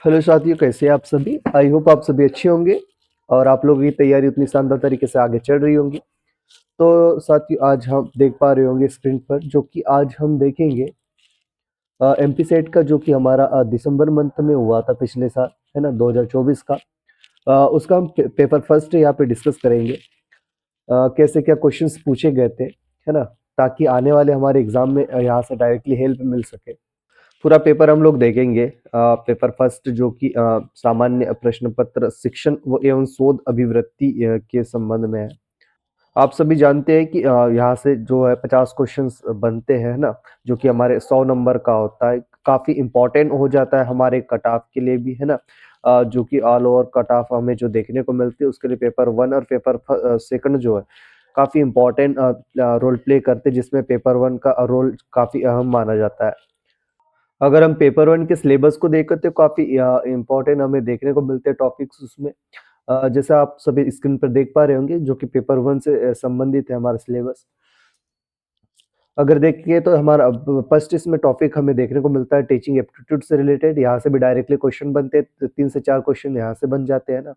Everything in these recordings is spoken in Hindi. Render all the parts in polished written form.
हेलो साथियों, कैसे हैं आप सभी। आई होप आप सभी अच्छे होंगे और आप लोगों की तैयारी उतनी शानदार तरीके से आगे चल रही होंगी। तो साथियों, आज हम देख पा रहे होंगे स्क्रीन पर जो कि आज हम देखेंगे एमपी सेट का, जो कि हमारा दिसंबर मंथ में हुआ था पिछले साल, है ना, 2024 का। उसका हम पेपर फर्स्ट यहाँ पे डिस्कस करेंगे। कैसे क्या क्वेश्चंस पूछे गए थे, है ना, ताकि आने वाले हमारे एग्जाम में यहाँ से डायरेक्टली हेल्प मिल सके। पूरा पेपर हम लोग देखेंगे। पेपर फर्स्ट जो कि सामान्य प्रश्न पत्र शिक्षण व एवं शोध अभिवृत्ति के संबंध में है। आप सभी जानते हैं कि यहाँ से जो है 50 क्वेश्चंस बनते हैं ना, जो कि हमारे 100 नंबर का होता है। काफी इंपॉर्टेंट हो जाता है हमारे कट ऑफ के लिए भी, है ना। जो कि ऑल ओवर कट ऑफ हमें जो देखने को मिलती है, उसके लिए पेपर वन और पेपर सेकंड जो है काफी इंपॉर्टेंट रोल प्ले करते हैं, जिसमें पेपर वन का रोल काफी अहम माना जाता है। अगर हम पेपर वन के सिलेबस को देखें तो काफ़ी इम्पोर्टेंट हमें देखने को मिलते हैं टॉपिक्स उसमें। जैसा आप सभी स्क्रीन पर देख पा रहे होंगे, जो कि पेपर वन से संबंधित है हमारा सिलेबस। अगर देखिए तो हमारा फर्स्ट इसमें टॉपिक हमें देखने को मिलता है टीचिंग एप्टीट्यूड से रिलेटेड। यहाँ से भी डायरेक्टली क्वेश्चन बनते हैं, 3 से 4 क्वेश्चन यहाँ से बन जाते हैं ना।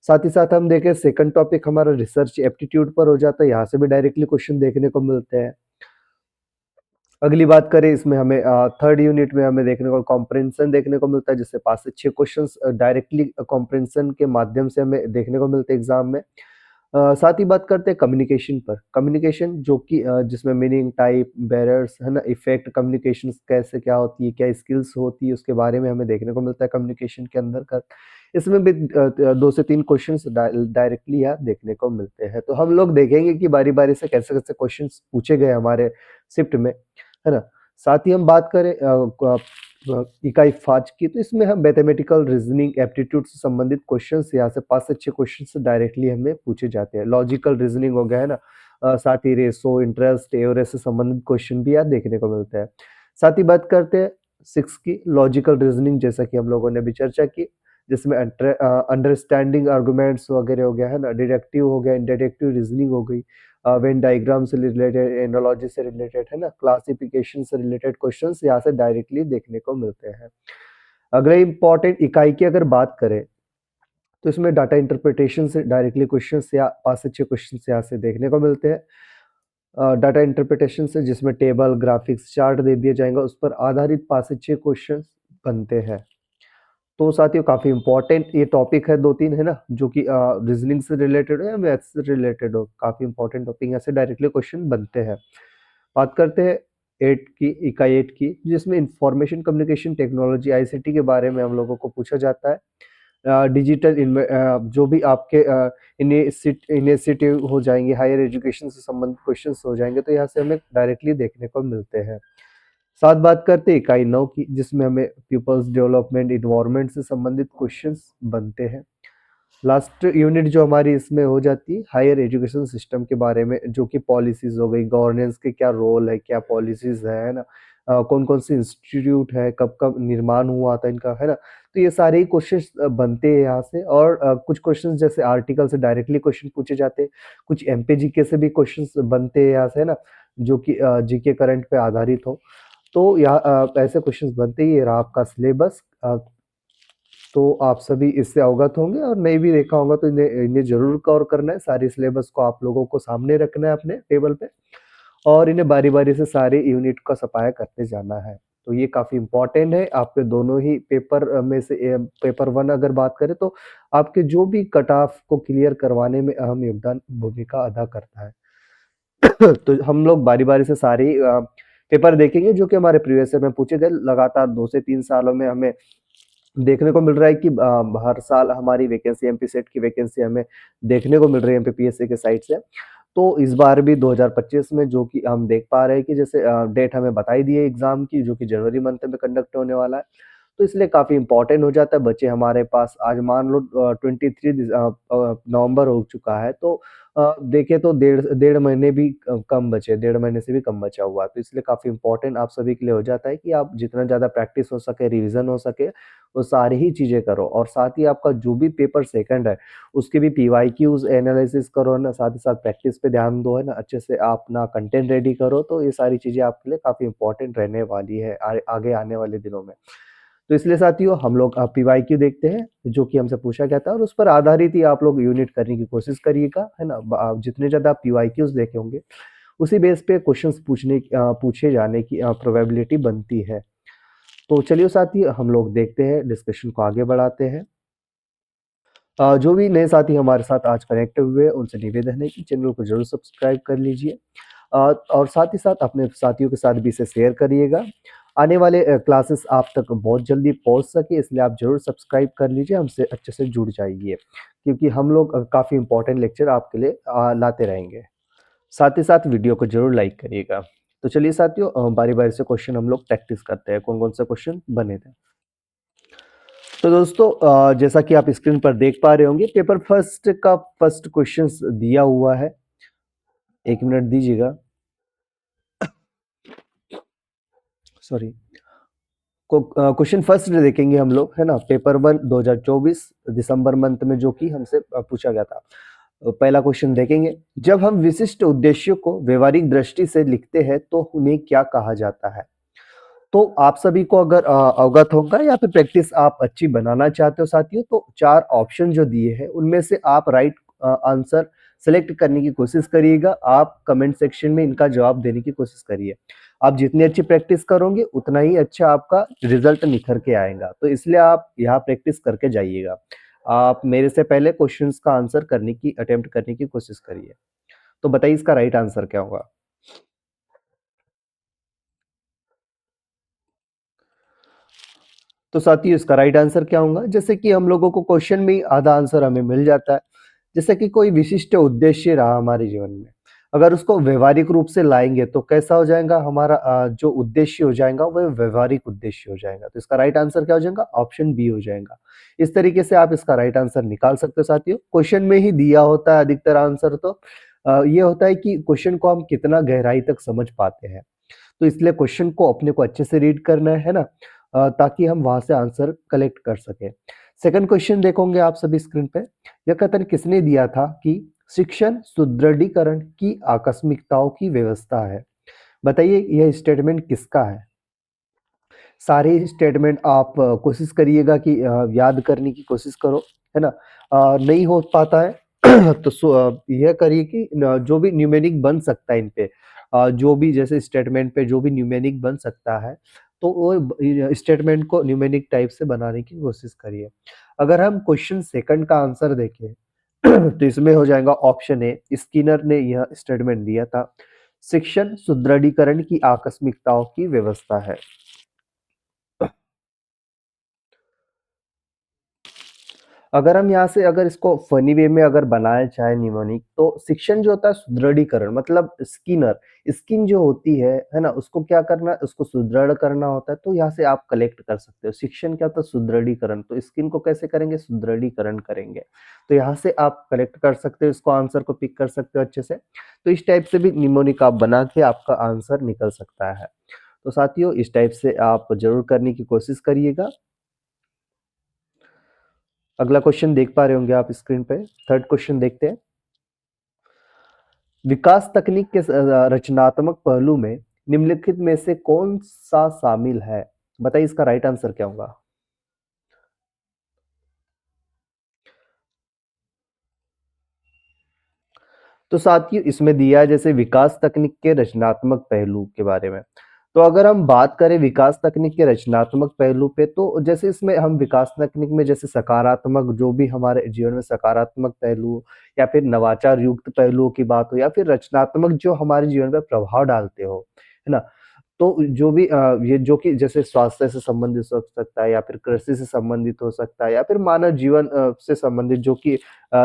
साथ ही साथ हम देखें सेकंड टॉपिक हमारा रिसर्च एप्टीट्यूड पर हो जाता है। यहाँ से भी डायरेक्टली क्वेश्चन देखने को मिलते हैं। अगली बात करें, इसमें हमें थर्ड यूनिट में हमें देखने को कॉम्प्रिहेंशन देखने को मिलता है, जिससे 5 से 6 क्वेश्चंस डायरेक्टली कॉम्प्रिहेंशन के माध्यम से हमें देखने को मिलते हैं एग्जाम में। साथ ही बात करते हैं कम्युनिकेशन पर। कम्युनिकेशन जो कि जिसमें मीनिंग, टाइप, बैरियर्स, है ना, इफेक्ट, कम्युनिकेशन कैसे क्या होती है, क्या स्किल्स होती है, उसके बारे में हमें देखने को मिलता है कम्युनिकेशन के अंदर का। इसमें भी 2 से 3 क्वेश्चंस डायरेक्टली यहाँ देखने को मिलते हैं। तो हम लोग देखेंगे कि बारी बारी से कैसे कैसे क्वेश्चंस पूछे गए हमारे शिफ्ट में, है ना। साथ ही हम बात करें इकाई 5 की, तो इसमें हम मैथमेटिकल रीजनिंग एप्टीट्यूड से संबंधित क्वेश्चंस यहाँ से 5 से 6 क्वेश्चंस डायरेक्टली हमें पूछे जाते हैं। लॉजिकल रीजनिंग हो गया, है ना। साथ ही रेशो, इंटरेस्ट, एवरेज से संबंधित क्वेश्चन भी यहाँ देखने को मिलते हैं। साथ ही बात करते हैं 6 की लॉजिकल रीजनिंग, जैसा कि हम लोगों ने भी चर्चा की, जिसमें अंडरस्टैंडिंग आर्गुमेंट्स वगैरह हो गया, है ना, डिडक्टिव हो गया, इंडेडक्टिव रीजनिंग हो गई, वेन डायग्राम से रिलेटेड, एनालॉजी से रिलेटेड, है ना, क्लासिफिकेशन से रिलेटेड क्वेश्चंस यहाँ से डायरेक्टली देखने को मिलते हैं। अगले इंपॉर्टेंट इकाई की अगर बात करें, तो इसमें डाटा इंटरप्रिटेशन से डायरेक्टली क्वेश्चंस या 5 से 6 क्वेश्चंस यहाँ से देखने को मिलते हैं। डाटा इंटरप्रिटेशन से जिसमें टेबल, ग्राफिक्स, चार्ट दे दिया जाएगा, उस पर आधारित 5 से 6 क्वेश्चन बनते हैं। तो साथियों, काफी इंपॉर्टेंट ये टॉपिक है, 2-3, है ना, जो कि रीजनिंग से रिलेटेड हो या मैथ्स से रिलेटेड हो। काफी इंपॉर्टेंट टॉपिक यहाँ से डायरेक्टली क्वेश्चन बनते हैं। बात करते हैं 8 की, इकाई 8 की, जिसमें इंफॉर्मेशन कम्युनिकेशन टेक्नोलॉजी आईसीटी के बारे में हम लोगों को पूछा जाता है। डिजिटल जो भी आपके इनिशिएटिव हो जाएंगे, हायर एजुकेशन से संबंधित क्वेश्चंस हो जाएंगे, तो यहाँ से हमें डायरेक्टली देखने को मिलते हैं। साथ बात करते हैं इकाई 9 की, जिसमें हमें पीपल्स डेवलपमेंट इन्वायरमेंट से संबंधित क्वेश्चंस बनते हैं। लास्ट यूनिट जो हमारी इसमें हो जाती है हायर एजुकेशन सिस्टम के बारे में, जो कि पॉलिसीज हो गई, गवर्नेंस के क्या रोल है, क्या पॉलिसीज है ना, कौन कौन से इंस्टीट्यूट है, कब कब निर्माण हुआ था इनका, है ना। तो ये सारे ही क्वेश्चन बनते हैं यहाँ से। और कुछ क्वेश्चन जैसे आर्टिकल से डायरेक्टली क्वेश्चन पूछे जाते हैं, कुछ एमपी जीके से भी क्वेश्चन बनते हैं यहाँ से, है ना, जो कि जीके करंट पे आधारित हो। तो यहाँ ऐसे क्वेश्चंस बनते ही, ये रहा आपका सिलेबस। तो आप सभी इससे अवगत होंगे, और नहीं भी देखा होगा तो इन्हें इन्हें जरूर कवर करना है। सारी सिलेबस को आप लोगों को सामने रखना है अपने टेबल पे, और इन्हें बारी बारी से सारे यूनिट का सफाया करते जाना है। तो ये काफी इंपॉर्टेंट है आपके दोनों ही पेपर में से। पेपर वन अगर बात करें तो आपके जो भी कट ऑफ को क्लियर करवाने में अहम योगदान भूमिका अदा करता है। तो हम लोग बारी बारी से सारे पेपर देखेंगे जो कि हमारे प्रीवियस ईयर में पूछे गए। लगातार 2 से 3 सालों में हमें देखने को मिल रहा है कि हर साल हमारी वैकेंसी, एमपी सेट की वैकेंसी हमें देखने को मिल रही है एमपीपीएससी के साइड से। तो इस बार भी 2025 में जो कि हम देख पा रहे हैं कि जैसे डेट हमें बताई दी है एग्जाम की, जो कि जनवरी मंथ में कंडक्ट होने वाला है। तो इसलिए काफी इंपॉर्टेंट हो जाता है। बच्चे हमारे पास आज मान लो 23 नवंबर हो चुका है, तो देखें तो डेढ़ डेढ़ महीने भी कम बचे, 1.5 महीने से भी कम बचा हुआ है। तो इसलिए काफी इंपॉर्टेंट आप सभी के लिए हो जाता है कि आप जितना ज्यादा प्रैक्टिस हो सके, रिवीजन हो सके, वो सारी ही चीजें करो। और साथ ही आपका जो भी पेपर सेकंड है, उसके भी पीवाईक्यूज एनालिसिस करो ना, साथ ही साथ प्रैक्टिस पे ध्यान दो, है ना, अच्छे से आप अपना कंटेंट रेडी करो। तो ये सारी चीजें आपके लिए काफी इंपॉर्टेंट रहने वाली है आगे आने वाले दिनों में। तो इसलिए साथियों हम लोग पीवाईक्यू देखते हैं जो कि हमसे पूछा गया था और उस पर आधारित ही आप लोग यूनिट करने की कोशिश करिएगा, है ना। जितने ज़्यादा आप पीवाईक्यूज देखे होंगे उसी बेस पे क्वेश्चंस पूछे जाने की प्रोबेबिलिटी बनती है। तो चलिए साथी हम लोग देखते हैं, डिस्कशन को आगे बढ़ाते हैं। जो भी नए साथी हमारे साथ आज कनेक्ट हुए हैं उनसे निवेदन है कि चैनल को जरूर सब्सक्राइब कर लीजिए और साथ ही साथ अपने साथियों के साथ भी इसे शेयर करिएगा। आने वाले क्लासेस आप तक बहुत जल्दी पहुंच सके इसलिए आप जरूर सब्सक्राइब कर लीजिए, हमसे अच्छे से जुड़ जाइए क्योंकि हम लोग काफ़ी इंपॉर्टेंट लेक्चर आपके लिए लाते रहेंगे। साथ ही साथ वीडियो को जरूर लाइक करिएगा। तो चलिए साथियों बारी बारी से क्वेश्चन हम लोग प्रैक्टिस करते हैं, कौन कौन से क्वेश्चन बने थे। तो दोस्तों जैसा कि आप स्क्रीन पर देख पा रहे होंगे पेपर फर्स्ट का फर्स्ट क्वेश्चन दिया हुआ है। 1 मिनट दीजिएगा, सॉरी। क्वेश्चन फर्स्ट देखेंगे हम लोग, है ना। पेपर 1 2024 दिसंबर मंथ में जो कि हमसे पूछा गया था। पहला क्वेश्चन देखेंगे, जब हम विशिष्ट उद्देश्यों को व्यवहारिक दृष्टि से लिखते हैं तो उन्हें क्या कहा जाता है। तो आप सभी को अगर अवगत होगा या फिर प्रैक्टिस आप अच्छी बनाना चाहते हो साथियों तो 4 ऑप्शन जो दिए हैं उनमें से आप राइट आंसर सेलेक्ट करने की कोशिश करिएगा। आप कमेंट सेक्शन में इनका जवाब देने की कोशिश करिए। आप जितनी अच्छी प्रैक्टिस करोगे उतना ही अच्छा आपका रिजल्ट निखर के आएगा, तो इसलिए आप यहाँ प्रैक्टिस करके जाइएगा। आप मेरे से पहले क्वेश्चंस का आंसर करने की अटेम्प्ट करने की कोशिश करिए। तो बताइए इसका राइट आंसर क्या होगा। तो साथियों इसका राइट आंसर क्या होगा, जैसे कि हम लोगों को क्वेश्चन में ही आधा आंसर हमें मिल जाता है। जैसे कि कोई विशिष्ट उद्देश्य रहा हमारे जीवन में, अगर उसको व्यवहारिक रूप से लाएंगे तो कैसा हो जाएगा हमारा जो उद्देश्य हो जाएगा वह व्यवहारिक उद्देश्य हो जाएगा। तो इसका राइट आंसर क्या हो जाएगा, ऑप्शन बी हो जाएगा। इस तरीके से आप इसका राइट आंसर निकाल सकते हो साथियों। क्वेश्चन में ही दिया होता है अधिकतर आंसर, तो ये होता है कि क्वेश्चन को हम कितना गहराई तक समझ पाते हैं। तो इसलिए क्वेश्चन को अपने को अच्छे से रीड करना है ना, ताकि हम वहां से आंसर कलेक्ट कर सके। सेकंड क्वेश्चन देखोगे आप सभी स्क्रीन पे, यह कथन किसने दिया था कि शिक्षण सुदृढ़ीकरण की आकस्मिकताओं की व्यवस्था है। बताइए यह स्टेटमेंट किसका है। सारे स्टेटमेंट आप कोशिश करिएगा कि याद करने की कोशिश करो, है ना। नहीं हो पाता है तो यह करिए कि जो भी न्यूमेरिक बन सकता है इन पे, जो भी जैसे स्टेटमेंट पे जो भी न्यूमेरिक बन सकता है तो वो स्टेटमेंट को न्यूमेरिक टाइप से बनाने की कोशिश करिए। अगर हम क्वेश्चन सेकंड का आंसर देखें तो इसमें हो जाएगा ऑप्शन ए, स्किनर ने यह स्टेटमेंट दिया था, शिक्षण सुदृढ़ीकरण की आकस्मिकताओं की व्यवस्था है। अगर हम यहाँ से अगर इसको फनी वे में अगर बनाया चाहे निमोनिक, तो शिक्षण जो होता है सुदृढ़ीकरण मतलब स्किनर, स्किन जो होती है ना, उसको क्या करना है, उसको सुदृढ़ करना होता है। तो यहाँ से आप कलेक्ट कर सकते हो शिक्षण क्या होता है, सुदृढ़ीकरण। तो स्किन को कैसे करेंगे, सुदृढ़ीकरण करेंगे। तो यहाँ से आप कलेक्ट कर सकते हो, इसको आंसर को पिक कर सकते हो अच्छे से। तो इस टाइप से भी निमोनिक आप बना के आपका आंसर निकल सकता है। तो साथियों इस टाइप से आप जरूर करने की कोशिश करिएगा। अगला क्वेश्चन देख पा रहे होंगे आप स्क्रीन पे, थर्ड क्वेश्चन देखते हैं। विकास तकनीक के रचनात्मक पहलू में निम्नलिखित में से कौन सा शामिल है। बताइए इसका राइट आंसर क्या होगा। तो साथियों इसमें दिया है जैसे विकास तकनीक के रचनात्मक पहलू के बारे में। तो अगर हम बात करें विकास तकनीक के रचनात्मक पहलू पे, तो जैसे इसमें हम विकास तकनीक में जैसे सकारात्मक जो भी हमारे जीवन में सकारात्मक पहलू या फिर नवाचार युक्त पहलुओं की बात हो या फिर रचनात्मक जो हमारे जीवन पर प्रभाव डालते हो, है ना। तो जो भी ये जो कि जैसे स्वास्थ्य से संबंधित हो सकता है या फिर कृषि से संबंधित हो सकता है या फिर मानव जीवन से संबंधित जो कि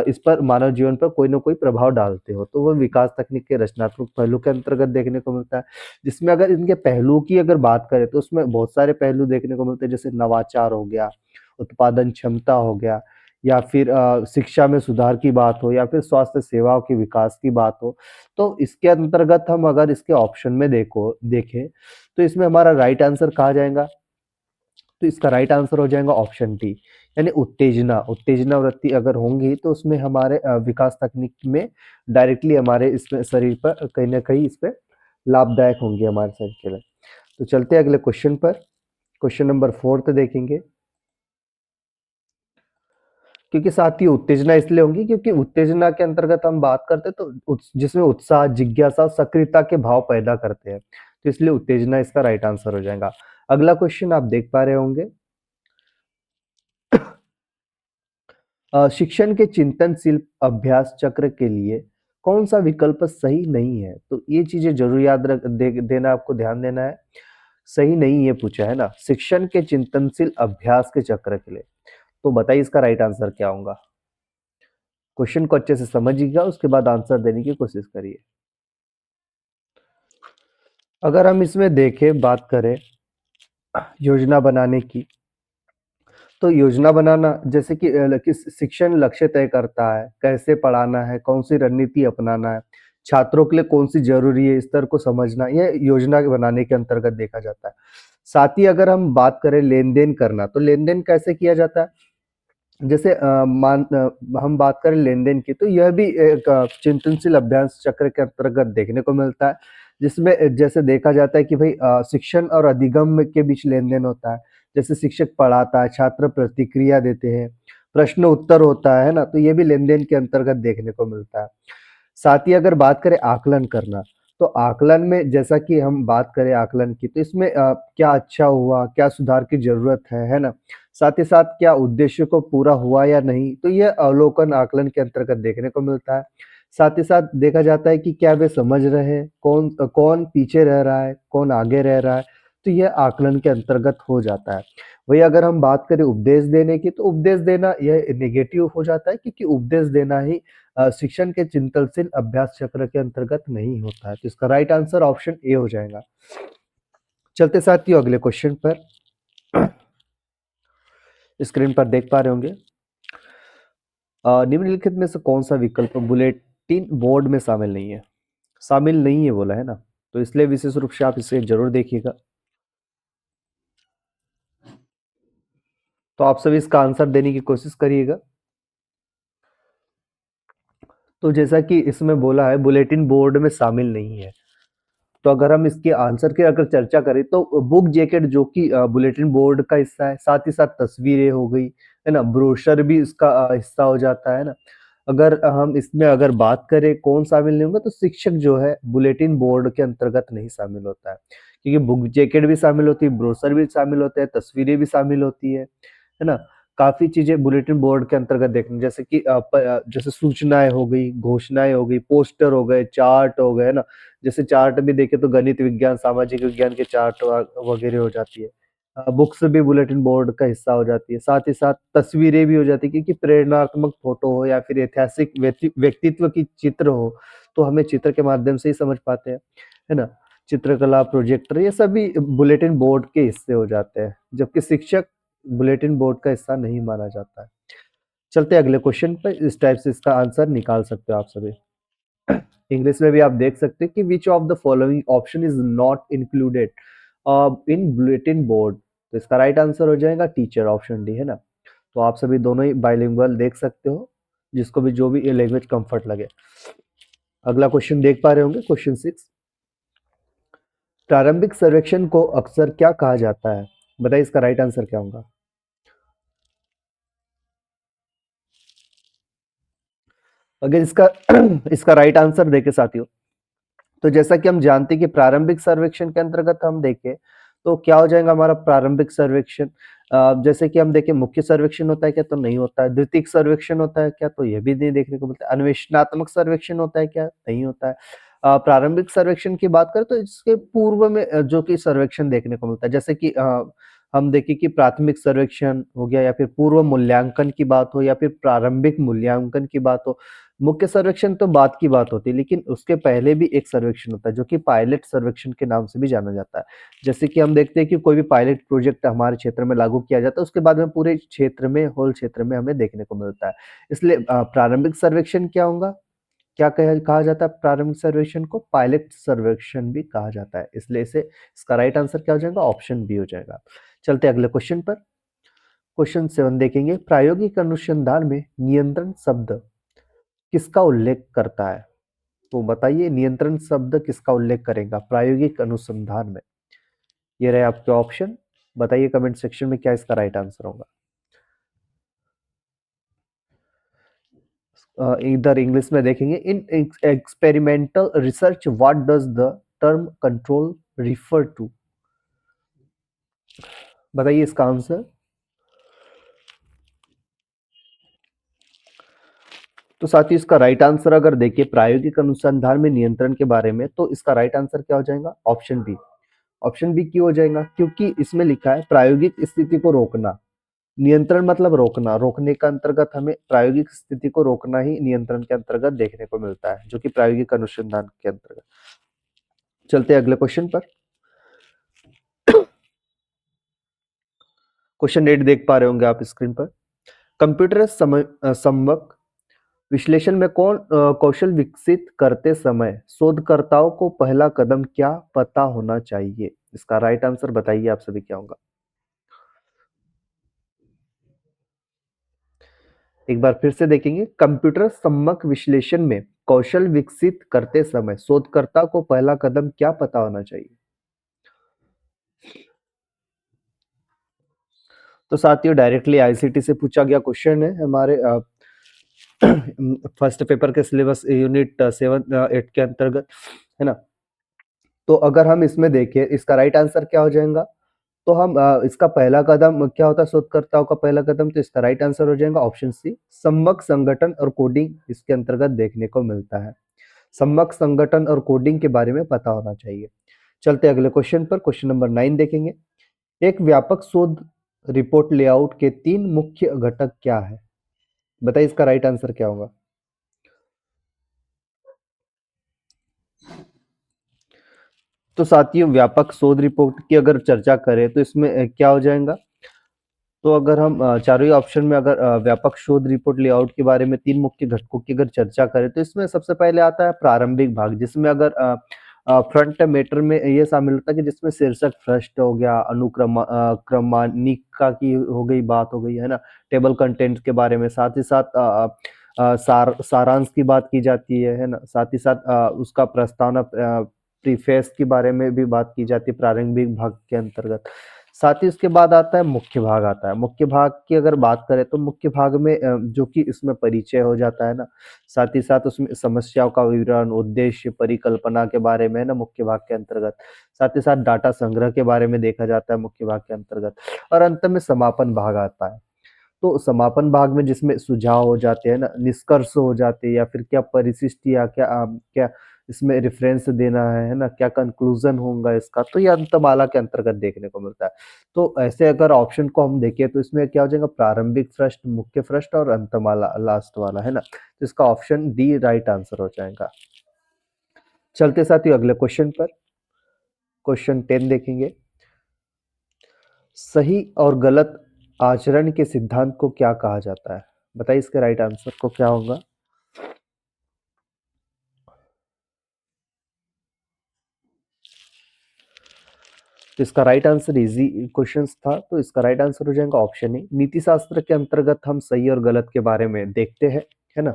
इस पर मानव जीवन पर कोई ना कोई प्रभाव डालते हो, तो वो विकास तकनीक के रचनात्मक पहलू के अंतर्गत देखने को मिलता है। जिसमें अगर इनके पहलू की अगर बात करें तो उसमें बहुत सारे पहलू देखने को मिलते हैं, जैसे नवाचार हो गया, उत्पादन क्षमता हो गया, या फिर शिक्षा में सुधार की बात हो या फिर स्वास्थ्य सेवाओं के विकास की बात हो। तो इसके अंतर्गत हम अगर इसके ऑप्शन में देखें तो इसमें हमारा राइट आंसर कहा जाएगा। तो इसका राइट आंसर हो जाएगा ऑप्शन डी, यानी उत्तेजना। उत्तेजना वृत्ति अगर होंगी तो उसमें हमारे विकास तकनीक में डायरेक्टली हमारे इसमें शरीर पर कहीं ना कहीं इस पे लाभदायक होंगे हमारे शरीर के लिए। तो चलते हैं अगले क्वेश्चन पर। क्वेश्चन नंबर 4 देखेंगे। क्योंकि साथ ही उत्तेजना इसलिए होंगी क्योंकि उत्तेजना के अंतर्गत हम बात करते हैं तो जिसमें उत्साह, जिज्ञासा, सक्रियता के भाव पैदा करते हैं, तो इसलिए उत्तेजना इसका राइट आंसर हो जाएगा। अगला क्वेश्चन आप देख पा रहे होंगे, शिक्षण के चिंतनशील अभ्यास चक्र के लिए कौन सा विकल्प सही नहीं है? तो ये चीजें जरूर याद देना, आपको ध्यान देना है। सही नहीं ये पूछा है ना, शिक्षण के चिंतनशील अभ्यास के चक्र के लिए, तो बताइए इसका राइट आंसर क्या होगा। क्वेश्चन को अच्छे से समझिएगा, उसके बाद आंसर देने की कोशिश करिए। अगर हम इसमें देखें, बात करें योजना बनाने की, तो योजना बनाना जैसे कि शिक्षण लक्ष्य तय करता है, कैसे पढ़ाना है, कौन सी रणनीति अपनाना है, छात्रों के लिए कौन सी जरूरी है, स्तर को समझना, यह योजना बनाने के अंतर्गत देखा जाता है। साथ ही अगर हम बात करें लेन देन करना, तो लेन देन कैसे किया जाता है? जैसे हम बात करें लेन देन की, तो यह भी एक चिंतनशील अभ्यास चक्र के अंतर्गत देखने को मिलता है, जिसमें जैसे देखा जाता है कि भाई शिक्षण और अधिगम के बीच लेन देन होता है। जैसे शिक्षक पढ़ाता है, छात्र प्रतिक्रिया देते हैं, प्रश्न उत्तर होता है ना, तो ये भी लेन देन के अंतर्गत देखने को मिलता है। साथ ही अगर बात करें आकलन करना, तो आकलन में जैसा कि हम बात करें आकलन की, तो इसमें क्या अच्छा हुआ, क्या सुधार की जरूरत है ना? साथ ही साथ क्या उद्देश्य को पूरा हुआ या नहीं, तो यह अवलोकन आकलन के अंतर्गत देखने को मिलता है। साथ ही साथ देखा जाता है कि क्या वे समझ रहे हैं, कौन कौन पीछे रह रहा है, कौन आगे रह रहा है, तो यह आकलन के अंतर्गत हो जाता है। वही अगर हम बात करें उपदेश देने की, तो उपदेश देना यह नेगेटिव हो जाता है, क्योंकि उपदेश देना ही शिक्षण के चिंतनशील अभ्यास चक्र के अंतर्गत नहीं होता है, तो इसका राइट आंसर ऑप्शन ए हो जाएगा। चलते साथियों अगले क्वेश्चन पर। स्क्रीन पर देख पा रहे होंगे, निम्नलिखित में से कौन सा विकल्प बुलेटिन बोर्ड में शामिल नहीं है? शामिल नहीं है बोला है ना, तो इसलिए विशेष रूप से आप इसे जरूर देखिएगा। तो आप सभी इसका आंसर देने की कोशिश करिएगा। तो जैसा कि इसमें बोला है बुलेटिन बोर्ड में शामिल नहीं है, तो अगर हम इसके आंसर की अगर चर्चा करें, तो बुक जैकेट जो कि बुलेटिन बोर्ड का हिस्सा है, साथ ही साथ तस्वीरें हो गई है ना, ब्रोशर भी इसका हिस्सा हो जाता है ना। अगर हम इसमें अगर बात करें कौन शामिल नहीं होगा, तो शिक्षक जो है बुलेटिन बोर्ड के अंतर्गत नहीं शामिल होता है, क्योंकि बुक जैकेट भी शामिल होती है, ब्रोशर भी शामिल होते हैं, तस्वीरें भी शामिल होती है ना। काफी चीजें बुलेटिन बोर्ड के अंतर्गत देखने, जैसे कि जैसे सूचनाएं हो गई, घोषणाएं हो गई, पोस्टर हो गए, चार्ट हो गए, है ना। जैसे चार्ट भी देखे तो गणित विज्ञान, सामाजिक विज्ञान के चार्ट वगैरह हो जाती है। बुक्स भी बुलेटिन बोर्ड का हिस्सा हो जाती है, साथ ही साथ तस्वीरें भी हो जाती है, क्योंकि प्रेरणात्मक फोटो हो या फिर ऐतिहासिक व्यक्तित्व की चित्र हो, तो हमें चित्र के माध्यम से ही समझ पाते हैं, है ना। चित्रकला, प्रोजेक्टर, ये सभी बुलेटिन बोर्ड के हिस्से हो जाते हैं, जबकि शिक्षक बुलेटिन बोर्ड का हिस्सा नहीं माना जाता है। चलते हैं अगले क्वेश्चन पर, इस टाइप से इसका आंसर निकाल सकते हो आप सभी। इंग्लिश में भी आप देख सकते हैं कि which of the following option is not included in bulletin board, तो इसका राइट आंसर हो जाएगा टीचर, ऑप्शन डी, है ना। तो आप सभी दोनों ही बाइलिंगुअल देख सकते हो, जिसको भी जो भी लैंग्वेज कंफर्ट लगे। अगला क्वेश्चन देख पा रहे होंगे, क्वेश्चन 6। प्रारंभिक सर्वेक्षण को अक्सर क्या कहा जाता है? बताइए इसका राइट आंसर क्या होगा। अगर इसका इसका राइट आंसर देखे साथियों, तो जैसा कि हम जानते हैं कि प्रारंभिक सर्वेक्षण के अंतर्गत हम देखें, तो क्या हो जाएगा हमारा प्रारंभिक सर्वेक्षण। जैसे कि हम देखें, मुख्य सर्वेक्षण होता है क्या? तो नहीं होता है। द्वितीयक सर्वेक्षण होता है क्या? तो यह भी नहीं देखने को मिलता है। अन्वेषणात्मक सर्वेक्षण होता है क्या? नहीं होता है। प्रारंभिक सर्वेक्षण की बात करें तो इसके पूर्व में जो कि सर्वेक्षण देखने को मिलता है, जैसे कि हम देखें कि प्राथमिक सर्वेक्षण हो गया, या फिर पूर्व मूल्यांकन की बात हो, या फिर प्रारंभिक मूल्यांकन की बात हो। मुख्य सर्वेक्षण तो बात की बात होती है, लेकिन उसके पहले भी एक सर्वेक्षण होता है, जो कि पायलट सर्वेक्षण के नाम से भी जाना जाता है। जैसे कि हम देखते हैं कि कोई भी पायलट प्रोजेक्ट हमारे क्षेत्र में लागू किया जाता है, उसके बाद में पूरे क्षेत्र में, होल क्षेत्र में हमें देखने को मिलता है। इसलिए प्रारंभिक सर्वेक्षण क्या होगा, क्या कहा जाता है प्रारंभिक सर्वेक्षण को? पायलट सर्वेक्षण भी कहा जाता है, इसलिए इसे इसका राइट आंसर क्या हो जाएगा? ऑप्शन बी हो जाएगा। चलते हैं अगले क्वेश्चन पर। क्वेश्चन 7 देखेंगे, प्रायोगिक अनुसंधान में नियंत्रण शब्द किसका उल्लेख करता है? तो बताइए नियंत्रण शब्द किसका उल्लेख करेगा प्रायोगिक अनुसंधान में? ये रहे आपके ऑप्शन। बताइए कमेंट सेक्शन में क्या इसका राइट आंसर होगा। इधर इंग्लिश में देखेंगे, in experimental research what does the term control refer to. बताइए इसका आंसर। तो साथ ही इसका राइट आंसर अगर देखिए प्रायोगिक अनुसंधान में नियंत्रण के बारे में, तो इसका राइट आंसर क्या हो जाएगा, ऑप्शन बी। ऑप्शन बी क्यों हो जाएगा, क्योंकि इसमें लिखा है प्रायोगिक स्थिति को रोकना। नियंत्रण मतलब रोकना, रोकने का अंतर्गत हमें प्रायोगिक स्थिति को रोकना ही नियंत्रण के अंतर्गत देखने को मिलता है, जो कि प्रायोगिक अनुसंधान के अंतर्गत। चलते हैं अगले क्वेश्चन पर। क्वेश्चन 8 देख पा रहे होंगे आप स्क्रीन पर। कंप्यूटर सम्मक विश्लेषण में कौन कौशल विकसित करते समय शोधकर्ताओं को पहला कदम क्या पता होना चाहिए। इसका राइट आंसर बताइए आप सभी क्या होगा। एक बार फिर से देखेंगे, कंप्यूटर सम्मक विश्लेषण में कौशल विकसित करते समय शोधकर्ता को पहला कदम क्या पता होना चाहिए। तो साथियों डायरेक्टली आईसीटी से पूछा गया क्वेश्चन है हमारे फर्स्ट पेपर के सिलेबस यूनिट 7-8 के अंतर्गत, है ना। तो अगर हम इसमें देखें इसका राइट आंसर क्या हो जाएगा, तो हम इसका पहला कदम क्या होता है शोधकर्ताओं का पहला कदम, तो इसका राइट आंसर हो जाएगा ऑप्शन सी, सम्मक संगठन और कोडिंग इसके अंतर्गत देखने को मिलता है। सम्मक संगठन और कोडिंग के बारे में पता होना चाहिए। चलते अगले क्वेश्चन पर, क्वेश्चन नंबर 9 देखेंगे। एक व्यापक शोध रिपोर्ट लेआउट के 3 मुख्य घटक क्या है। बताइए इसका राइट आंसर क्या होगा। तो साथियों व्यापक शोध रिपोर्ट की अगर चर्चा करें तो इसमें क्या हो जाएगा, तो अगर हम चारों ही ऑप्शन में अगर व्यापक शोध रिपोर्ट लेआउट के बारे में 3 मुख्य घटकों की अगर चर्चा करें, तो इसमें सबसे पहले आता है प्रारंभिक भाग, जिसमें अगर फ्रंट मैटर में ये शामिल होता है कि जिसमें शीर्षक पृष्ठ हो गया, क्रमानिका की हो गई, बात हो गई, है ना, टेबल कंटेंट के बारे में, साथ ही साथ सारांश की बात की जाती है ना, साथ ही साथ उसका प्रस्तावना प्रीफेस के बारे में भी बात की जाती है प्रारंभिक भाग के अंतर्गत। साथ ही उसके बाद आता है मुख्य भाग आता है। मुख्य भाग की अगर बात करें तो मुख्य भाग में जो कि इसमें परिचय हो जाता है ना, साथ ही साथ उसमें समस्याओं का विवरण, उद्देश्य, परिकल्पना के बारे में, ना, मुख्य भाग के अंतर्गत। साथ ही साथ डाटा संग्रह के बारे में देखा जाता है मुख्य भाग के अंतर्गत, और अंत में समापन भाग आता है। तो समापन भाग में जिसमें सुझाव हो जाते हैं ना, निष्कर्ष हो जाते हैं, या फिर क्या परिशिष्ट या क्या इसमें रेफरेंस देना है ना, क्या कंक्लूजन होगा इसका, तो ये अंतमाला के अंतर्गत देखने को मिलता है। तो ऐसे अगर ऑप्शन को हम देखें तो इसमें क्या हो जाएगा, प्रारंभिक पृष्ठ, मुख्य पृष्ठ और अंतमाला लास्ट वाला, है ना। तो इसका ऑप्शन डी राइट आंसर हो जाएगा। चलते साथ ही अगले क्वेश्चन पर, क्वेश्चन 10 देखेंगे। सही और गलत आचरण के सिद्धांत को क्या कहा जाता है। बताइए इसके राइट आंसर को क्या होगा। तो इसका राइट आंसर इजी क्वेश्चन था, तो इसका राइट आंसर हो जाएगा ऑप्शन ए। नीति शास्त्र के अंतर्गत हम सही और गलत के बारे में देखते हैं, है ना।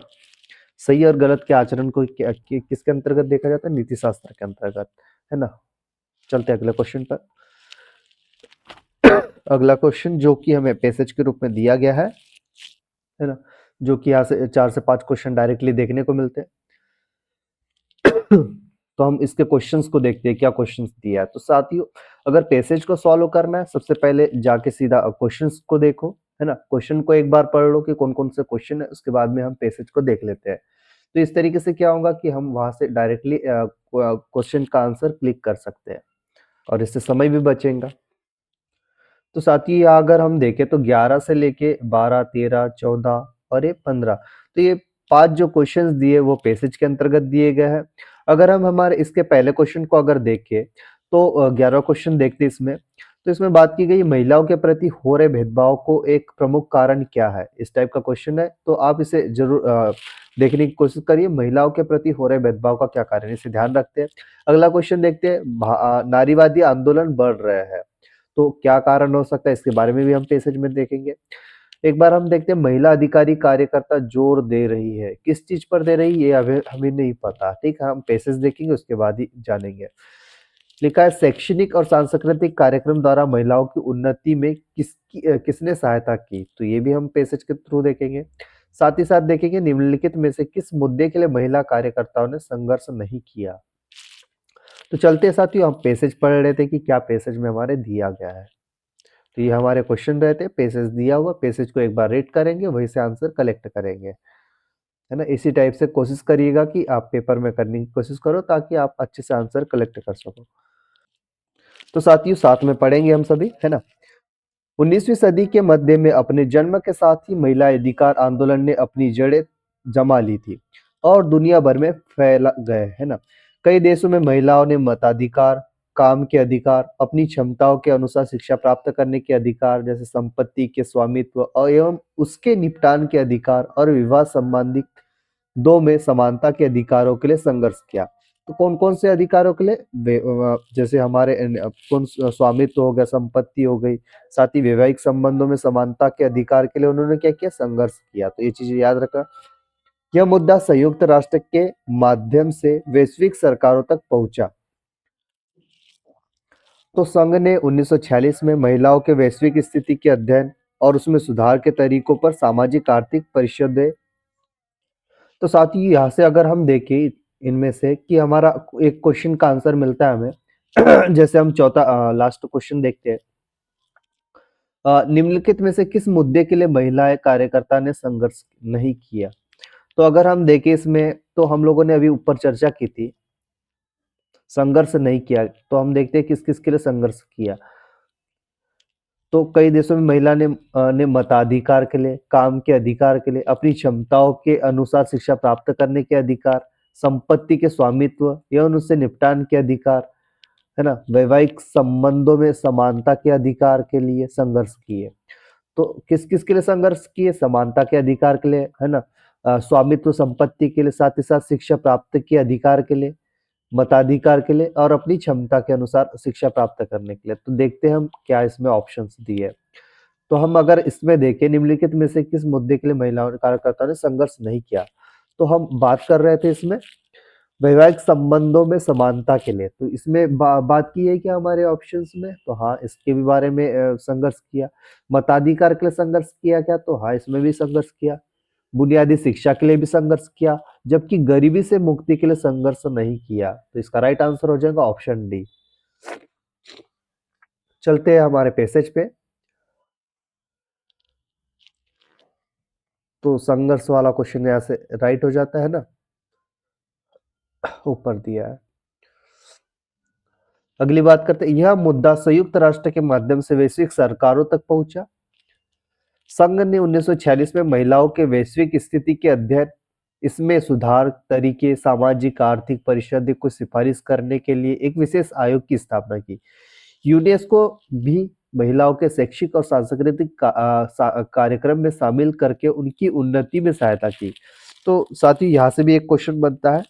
सही और गलत के आचरण को किसके अंतर्गत देखा जाता है, नीति शास्त्र के अंतर्गत, है ना। चलते अगले क्वेश्चन पर। अगला क्वेश्चन जो कि हमें पैसेज के रूप में दिया गया है ना, जो कि यहाँ से 4 से 5 क्वेश्चन डायरेक्टली देखने को मिलते हैं। तो हम इसके क्वेश्चंस को देखते हैं क्या क्वेश्चंस दिया है। तो साथियों अगर पैसेज को सॉल्व करना है, सबसे पहले जाके सीधा क्वेश्चंस को देखो, है ना। क्वेश्चन को एक बार पढ़ लो कि कौन कौन से क्वेश्चन है, उसके बाद में हम पैसेज को देख लेते हैं। तो इस तरीके से क्या होगा कि हम वहां से डायरेक्टली क्वेश्चन का आंसर क्लिक कर सकते हैं, और इससे समय भी बचेगा। तो साथ ही अगर हम देखें तो 11 से लेके 12, 13, 14 और ये 15, तो ये 5 जो क्वेश्चंस दिए वो पैसेज के अंतर्गत दिए गए हैं। अगर हम हमारे इसके पहले क्वेश्चन को अगर देखें तो 11 क्वेश्चन देखते हैं इसमें, तो इसमें बात की गई महिलाओं के प्रति हो रहे भेदभाव को एक प्रमुख कारण क्या है, इस टाइप का क्वेश्चन है। तो आप इसे जरूर देखने की कोशिश करिए, महिलाओं के प्रति हो रहे भेदभाव का क्या कारण है, इसे ध्यान रखते हैं। अगला क्वेश्चन देखते हैं, नारीवादी आंदोलन बढ़ रहे हैं, तो क्या कारण हो सकता है, इसके बारे में भी हम पैसेज में देखेंगे। एक बार हम देखते हैं, महिला अधिकारी कार्यकर्ता जोर दे रही है, किस चीज पर दे रही है ये हमें हमें नहीं पता, ठीक है, हम पैसेज देखेंगे उसके बाद ही जानेंगे। लिखा है शैक्षणिक और सांस्कृतिक कार्यक्रम द्वारा महिलाओं की उन्नति में किसने सहायता की, तो ये भी हम पैसेज के थ्रू देखेंगे। साथ ही साथ देखेंगे निम्नलिखित में से किस मुद्दे के लिए महिला कार्यकर्ताओं ने संघर्ष नहीं किया। तो चलते साथियों हम पैसेज पढ़ रहे थे कि क्या पैसेज में हमारे दिया गया है। तो ये हमारे क्वेश्चन रहते हैं, पैसेज दिया हुआ, पैसेज को एक बार रीड करेंगे, वहीं से आंसर कलेक्ट करेंगे, है ना। इसी टाइप से कोशिश करिएगा कि आप पेपर में करने की कोशिश करो ताकि आप अच्छे से आंसर कलेक्ट कर सको। तो साथियों साथ में पढ़ेंगे हम सभी, है ना। 19वीं सदी के मध्य में अपने जन्म के साथ ही महिला अधिकार आंदोलन ने अपनी जड़ें जमा ली थी और दुनिया भर में फैल गए, है ना। कई देशों में महिलाओं ने मताधिकार, काम के अधिकार, अपनी क्षमताओं के अनुसार शिक्षा प्राप्त करने के अधिकार, जैसे संपत्ति के स्वामित्व और एवं उसके निपटान के अधिकार और विवाह संबंधित दो में समानता के अधिकारों के लिए संघर्ष किया। तो कौन कौन से अधिकारों के लिए? जैसे हमारे कौन स्वामित्व हो गया, संपत्ति हो गई, साथ ही वैवाहिक संबंधों में समानता के अधिकार के लिए उन्होंने क्या किया? संघर्ष किया। तो ये चीजें याद रखना। यह मुद्दा संयुक्त राष्ट्र के माध्यम से वैश्विक सरकारों तक पहुंचा। तो संघ ने 1946 में महिलाओं के वैश्विक स्थिति के अध्ययन और उसमें सुधार के तरीकों पर सामाजिक आर्थिक परिषदें। तो साथ ही यहाँ से अगर हम देखें इनमें से कि हमारा एक क्वेश्चन का आंसर मिलता है हमें जैसे हम चौथा लास्ट क्वेश्चन देखते हैं। निम्नलिखित में से किस मुद्दे के लिए महिलाएं कार्यकर्ता ने संघर्ष नहीं किया? तो अगर हम देखें इसमें, तो हम लोगों ने अभी ऊपर चर्चा की थी, संघर्ष नहीं किया, तो हम देखते हैं किस किस के लिए संघर्ष किया। तो कई देशों में महिला ने मताधिकार के लिए, काम के अधिकार के लिए, अपनी क्षमताओं के अनुसार शिक्षा प्राप्त करने के अधिकार, संपत्ति के स्वामित्व एवं उससे निपटान के अधिकार, है ना, वैवाहिक संबंधों में समानता के अधिकार के लिए संघर्ष किए। तो किस किस के लिए संघर्ष किए? समानता के अधिकार के लिए, है ना, स्वामित्व संपत्ति के लिए, साथ ही साथ शिक्षा प्राप्त के अधिकार के लिए, मताधिकार के लिए और अपनी क्षमता के अनुसार शिक्षा प्राप्त करने के लिए। तो देखते हैं हम क्या इसमें ऑप्शंस दिए। तो हम अगर इसमें देखें निम्नलिखित में से किस मुद्दे के लिए महिलाओं ने कार्यकर्ताओं ने संघर्ष नहीं किया, तो हम बात कर रहे थे इसमें वैवाहिक संबंधों में समानता के लिए। तो इसमें बात की है क्या हमारे ऑप्शंस में? तो हाँ, इसके भी बारे में संघर्ष किया। मताधिकार के लिए संघर्ष किया क्या? तो हाँ, इसमें भी संघर्ष किया। बुनियादी शिक्षा के लिए भी संघर्ष किया, जबकि गरीबी से मुक्ति के लिए संघर्ष नहीं किया। तो इसका राइट आंसर हो जाएगा ऑप्शन डी। चलते हैं हमारे पैसेज पे। तो संघर्ष वाला क्वेश्चन यहाँ से राइट हो जाता है ना, ऊपर दिया है। अगली बात करते हैं, यह मुद्दा संयुक्त राष्ट्र के माध्यम से वैश्विक सरकारों तक पहुंचा। संघ ने 1946 में महिलाओं के वैश्विक स्थिति के अध्ययन, इसमें सुधार तरीके, सामाजिक आर्थिक परिषद को सिफारिश करने के लिए एक विशेष आयोग की स्थापना की। यूनेस्को भी महिलाओं के शैक्षिक और सांस्कृतिक कार्यक्रम में शामिल करके उनकी उन्नति में सहायता की। तो साथ ही यहाँ से भी एक क्वेश्चन बनता है,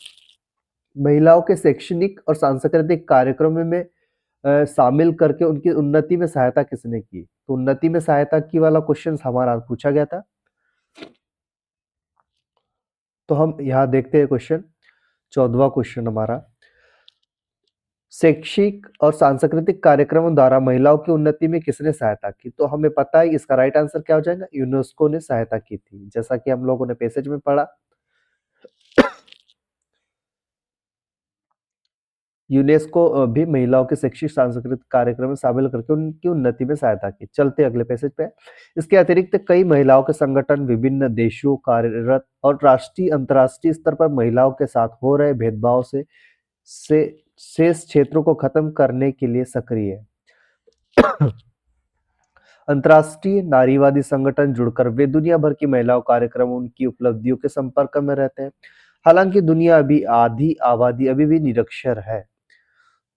महिलाओं के शैक्षणिक और सांस्कृतिक कार्यक्रमों में शामिल करके उनकी उन्नति में सहायता किसने की? तो उन्नति में सहायता की वाला क्वेश्चन हमारा पूछा गया था। तो हम यहाँ देखते हैं क्वेश्चन, 14वां क्वेश्चन हमारा, शैक्षिक और सांस्कृतिक कार्यक्रमों द्वारा महिलाओं की उन्नति में किसने सहायता की? तो हमें पता है इसका राइट आंसर क्या हो जाएगा, यूनेस्को ने सहायता की थी, जैसा कि हम लोगों ने पैसेज में पढ़ा। यूनेस्को भी महिलाओं के शैक्षिक सांस्कृतिक कार्यक्रम में शामिल करके उनकी उन्नति में सहायता की। चलते अगले पैसेज पे। इसके अतिरिक्त कई महिलाओं के संगठन विभिन्न देशों कार्यरत और राष्ट्रीय अंतर्राष्ट्रीय स्तर पर महिलाओं के साथ हो रहे भेदभाव से शेष क्षेत्रों को खत्म करने के लिए सक्रिय है। अंतर्राष्ट्रीय नारीवादी संगठन जुड़कर वे दुनिया भर की महिलाओं कार्यक्रम उनकी उपलब्धियों के संपर्क में रहते हैं। हालांकि दुनिया अभी आधी आबादी अभी भी निरक्षर है,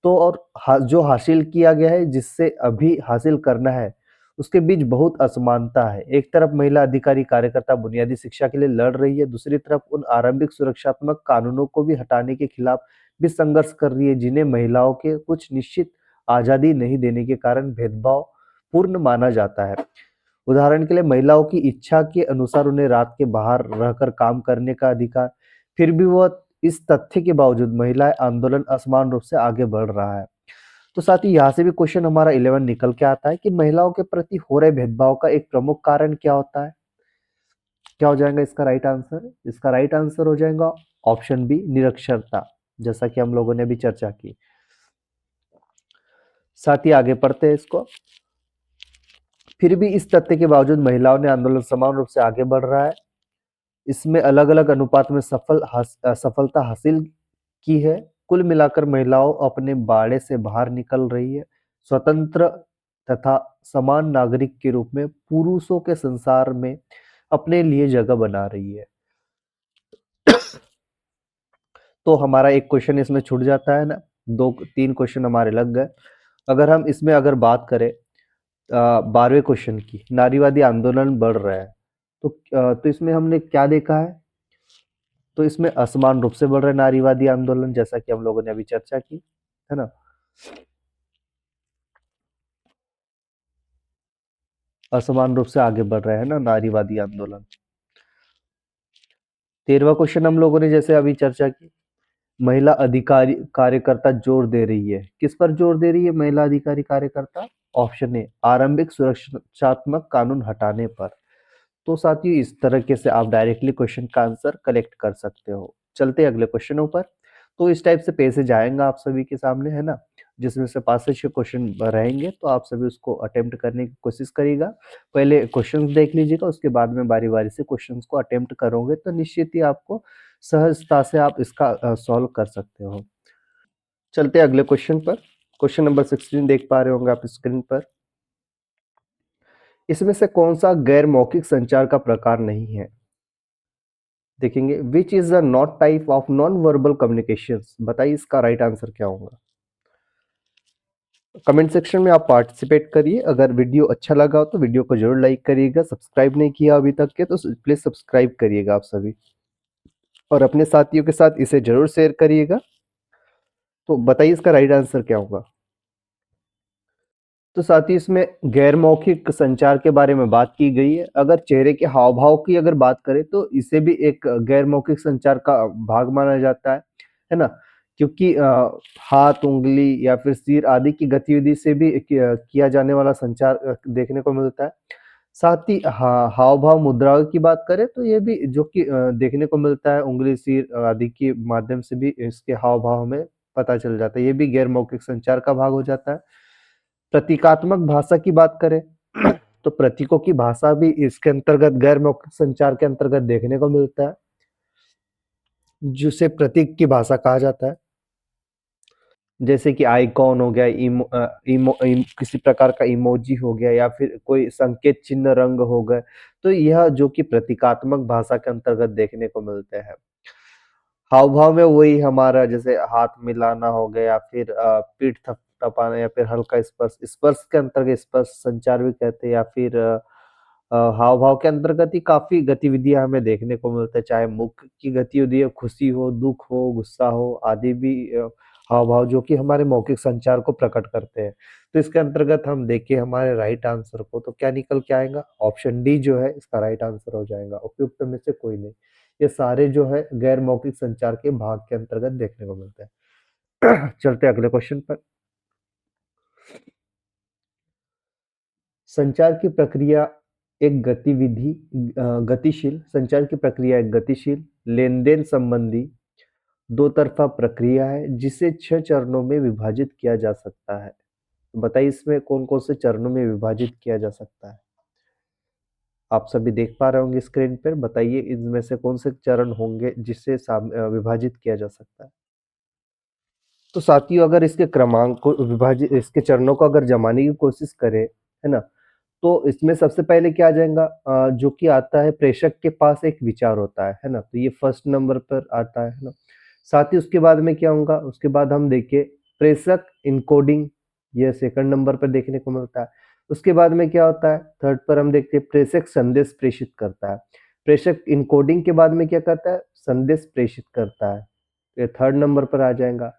तो और जो हासिल किया गया है जिससे अभी हासिल करना है उसके बीच बहुत असमानता है। एक तरफ महिला अधिकारी कार्यकर्ता बुनियादी शिक्षा के लिए लड़ रही है, दूसरी तरफ उन आरंभिक सुरक्षात्मक कानूनों को भी हटाने के खिलाफ भी संघर्ष कर रही है जिन्हें महिलाओं के कुछ निश्चित आजादी नहीं देने के कारण भेदभाव पूर्ण माना जाता है। उदाहरण के लिए महिलाओं की इच्छा के अनुसार उन्हें रात के बाहर रहकर काम करने का अधिकार, फिर भी वह इस तथ्य के बावजूद महिला आंदोलन असमान रूप से आगे बढ़ रहा है। तो साथ ही यहाँ से भी क्वेश्चन हमारा 11 निकल के आता है कि महिलाओं के प्रति हो रहे भेदभाव का एक प्रमुख कारण क्या होता है? क्या हो जाएगा इसका राइट आंसर? इसका राइट आंसर हो जाएगा ऑप्शन बी, निरक्षरता, जैसा कि हम लोगों ने भी चर्चा की। साथ ही आगे पढ़ते हैं इसको। फिर भी इस तथ्य के बावजूद महिलाओं ने आंदोलन समान रूप से आगे बढ़ रहा है। इसमें अलग-अलग अनुपात में सफलता हासिल की है। कुल मिलाकर महिलाओं अपने बाड़े से बाहर निकल रही है, स्वतंत्र तथा समान नागरिक के रूप में पुरुषों के संसार में अपने लिए जगह बना रही है। तो हमारा एक क्वेश्चन इसमें छूट जाता है ना, 2-3 क्वेश्चन हमारे लग गए। अगर हम इसमें अगर बात करें 12वें क्वेश्चन की, नारीवादी आंदोलन बढ़ रहा है, तो इसमें हमने क्या देखा है? तो इसमें असमान रूप से बढ़ रहा है नारीवादी आंदोलन, जैसा कि हम लोगों ने अभी चर्चा की, है ना? असमान रूप से आगे बढ़ रहा है ना नारीवादी आंदोलन। 13वां क्वेश्चन हम लोगों ने जैसे अभी चर्चा की, महिला अधिकारी कार्यकर्ता जोर दे रही है। किस पर जोर दे रही है महिला अधिकारी कार्यकर्ता? ऑप्शन ए, आरंभिक सुरक्षात्मक कानून हटाने पर। तो साथियों इस तरीके से आप डायरेक्टली क्वेश्चन का आंसर कलेक्ट कर सकते हो। चलते हैं अगले क्वेश्चनों पर। तो इस टाइप से पैसेज आएगा आप सभी के सामने, है ना, जिसमें से 5 से 6 क्वेश्चन रहेंगे, तो आप सभी उसको अटेम्प्ट करने की कोशिश करिएगा। पहले क्वेश्चंस देख लीजिएगा, उसके बाद में बारी बारी से क्वेश्चंस को अटेम्प्ट करोगे तो निश्चित ही आपको सहजता से आप इसका सॉल्व कर सकते हो। चलते हैं अगले क्वेश्चन पर। क्वेश्चन नंबर 16 देख पा रहे होंगे आप स्क्रीन पर। इसमें से कौन सा गैर मौखिक संचार का प्रकार नहीं है? देखेंगे, which is the not type of non verbal communication. बताइए इसका राइट आंसर क्या होगा? कमेंट सेक्शन में आप पार्टिसिपेट करिए। अगर वीडियो अच्छा लगा हो तो वीडियो को जरूर लाइक करिएगा। सब्सक्राइब नहीं किया अभी तक के तो प्लीज सब्सक्राइब करिएगा आप सभी, और अपने साथियों के साथ इसे जरूर शेयर करिएगा। तो बताइए इसका राइट आंसर क्या होगा? तो साथ ही इसमें गैर मौखिक संचार के बारे में बात की गई है। अगर चेहरे के हाव भाव की अगर बात करें तो इसे भी एक गैर मौखिक संचार का भाग माना जाता है ना, क्योंकि हाथ, उंगली या फिर सिर आदि की गतिविधि से भी किया जाने वाला संचार देखने को मिलता है। साथ ही हाव भाव मुद्राओं की बात करें तो ये भी जो कि देखने को मिलता है, उंगली, सिर आदि के माध्यम से भी इसके हाव भाव में पता चल जाता है। ये भी गैर मौखिक संचार का भाग हो जाता है। प्रतीकात्मक भाषा की बात करें तो प्रतीकों की भाषा भी इसके अंतर्गत गैर मौखिक संचार के अंतर्गत देखने को मिलता है, जिसे प्रतीक की भाषा कहा जाता है। जैसे कि आइकॉन हो गया, किसी प्रकार का इमोजी हो गया, या फिर कोई संकेत चिन्ह, रंग हो गए, तो यह जो कि प्रतीकात्मक भाषा के अंतर्गत देखने को मिलते हैं। हाव भाव में वही हमारा जैसे हाथ मिलाना हो गया, या फिर पीठ थपथपाना, या फिर हल्का स्पर्श, स्पर्श के अंतर्गत स्पर्श संचार भी कहते हैं, या फिर हाव भाव के अंतर्गत ही काफी गतिविधियां हमें देखने को मिलता है, चाहे मुख की गतिविधि हो, खुशी हो, दुख हो, गुस्सा हो आदि भी हाव भाव जो कि हमारे मौखिक संचार को प्रकट करते हैं। तो इसके अंतर्गत हम देखें हमारे राइट आंसर को, तो क्या निकल के आएगा? ऑप्शन डी जो है इसका राइट आंसर हो जाएगा। उपयुक्त में से कोई नहीं। ये सारे जो है गैर मौखिक संचार के भाग के अंतर्गत देखने को मिलते हैं। चलते हैं अगले क्वेश्चन पर। संचार की प्रक्रिया एक गतिविधि गतिशील संचार की प्रक्रिया एक गतिशील, लेन-देन संबंधी दो तरफा प्रक्रिया है जिसे 6 चरणों में विभाजित किया जा सकता है। तो बताइए इसमें कौन-कौन से चरणों में विभाजित किया जा सकता है? आप सभी देख पा रहे होंगे स्क्रीन पर। बताइए इनमें से कौन से चरण होंगे जिससे विभाजित किया जा सकता है? तो साथियों अगर इसके क्रमांक को विभाजित, इसके चरणों को अगर जमाने की कोशिश करें, है ना, तो इसमें सबसे पहले क्या आ जाएगा? जो कि आता है, प्रेषक के पास एक विचार होता है ना, तो ये फर्स्ट नंबर पर आता है ना। साथ ही उसके बाद में क्या होगा? उसके बाद हम देखिए प्रेषक इनकोडिंग, ये सेकंड नंबर पर देखने को मिलता है। उसके बाद में क्या होता है? थर्ड पर हम देखते हैं प्रेषक संदेश प्रेषित करता है। प्रेषक इनकोडिंग के बाद में क्या करता है? संदेश प्रेषित करता है। ये थर्ड नंबर पर आ जाएगा।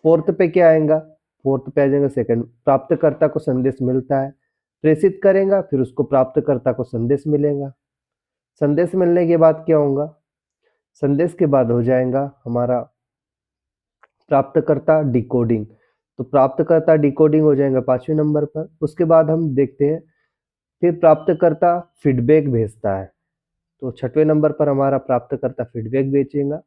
फोर्थ पे क्या आएगा? फोर्थ पे आ जाएगा सेकंड, प्राप्तकर्ता को संदेश मिलता है, प्रेषित करेगा, फिर उसको प्राप्तकर्ता को संदेश मिलेगा। संदेश मिलने के बाद क्या होगा? संदेश के बाद हो जाएगा हमारा प्राप्तकर्ता डिकोडिंग। तो प्राप्तकर्ता डिकोडिंग हो जाएगा 5वें नंबर पर। उसके बाद हम देखते हैं फिर प्राप्तकर्ता फीडबैक भेजता है, तो 6वें नंबर पर हमारा प्राप्तकर्ता फीडबैक भेजेगा।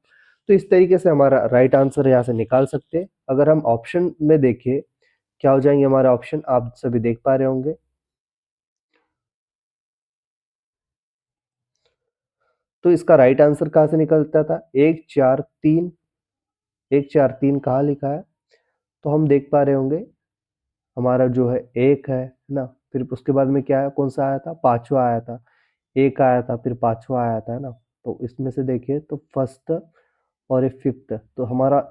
तो इस तरीके से हमारा राइट आंसर यहाँ से निकाल सकते हैं। अगर हम ऑप्शन में देखें क्या हो जाएंगे हमारे ऑप्शन, आप सभी देख पा रहे होंगे। तो इसका राइट आंसर कहाँ से निकलता था, 1 4 3। 1 4 3 कहाँ लिखा है, तो हम देख पा रहे होंगे हमारा जो है एक है ना, फिर उसके बाद में क्या है, कौन सा आया था, पांचवा आया था। एक आया था फिर पांचवा आया था, है ना। तो इसमें से देखिए तो फर्स्ट और एक फिफ्थ, तो हमारा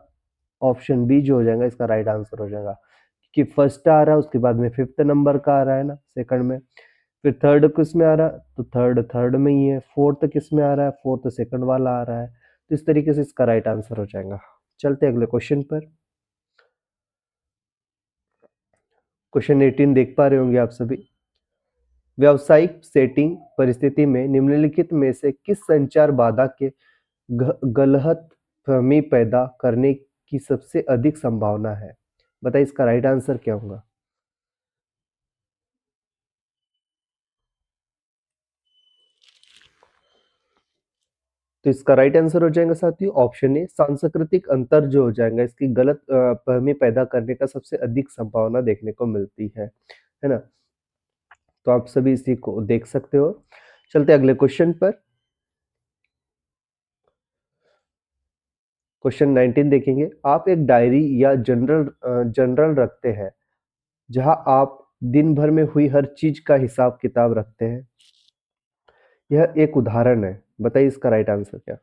ऑप्शन बी जो हो जाएगा इसका राइट आंसर हो जाएगा, कि फर्स्ट आ रहा है उसके बाद में फिफ्थ नंबर का आ रहा है ना सेकंड में, फिर थर्ड किस में आ रहा है, तो थर्ड थर्ड में ही है, फोर्थ किस में आ रहा है, फोर्थ सेकंड वाला आ रहा है। तो इस तरीके से इसका राइट आंसर हो जाएगा। चलते अगले क्वेश्चन पर। क्वेश्चन 18 देख पा रहे होंगे आप सभी। व्यावसायिक सेटिंग परिस्थिति में निम्नलिखित में से किस संचार बाधा के गलतफहमी पैदा करने की सबसे अधिक संभावना है, बताइए इसका राइट आंसर क्या होगा। तो इसका राइट आंसर हो जाएगा साथियों ऑप्शन ए, सांस्कृतिक अंतर जो हो जाएगा इसकी गलत फहमी पैदा करने का सबसे अधिक संभावना देखने को मिलती है ना। तो आप सभी इसी को देख सकते हो। चलते अगले क्वेश्चन पर। क्वेश्चन 19 देखेंगे। आप एक डायरी या जनरल रखते हैं जहां आप दिन भर में हुई हर चीज का हिसाब किताब रखते हैं। यह एक उदाहरण है, बताइए इसका राइट आंसर क्या।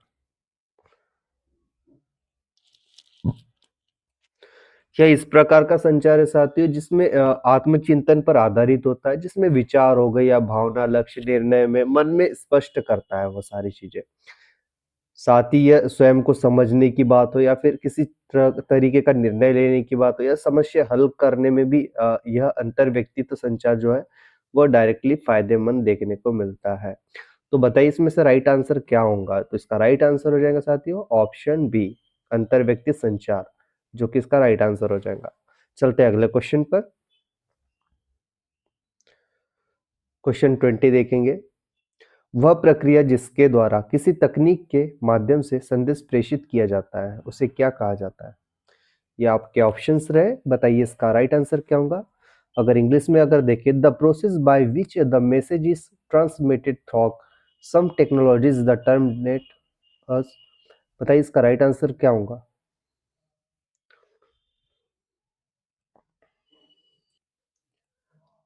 क्या इस प्रकार का संचार है साथियों जिसमें आत्मचिंतन पर आधारित होता है, जिसमें विचार हो गए या भावना लक्ष्य निर्णय में मन में स्पष्ट करता है वो सारी चीजें। साथ ही यह स्वयं को समझने की बात हो या फिर किसी तरीके का निर्णय लेने की बात हो या समस्या हल करने में भी यह अंतर व्यक्तित्व संचार जो है वो डायरेक्टली फायदेमंद देखने को मिलता है। तो बताइए इसमें से राइट आंसर क्या होगा, तो इसका राइट आंसर हो जाएगा साथियों ऑप्शन बी, अंतर व्यक्ति संचार, जो कि इसका राइट आंसर हो जाएगा। चलते हैं अगले क्वेश्चन पर। क्वेश्चन 20 देखेंगे। वह प्रक्रिया जिसके द्वारा किसी तकनीक के माध्यम से संदेश प्रेषित किया जाता है उसे क्या कहा जाता है। ये आपके ऑप्शंस रहे, बताइए इसका राइट आंसर क्या होगा। अगर इंग्लिश में अगर देखें, the process by which the message is transmitted through some technologies the terminate us, बताइए इसका राइट आंसर क्या होगा।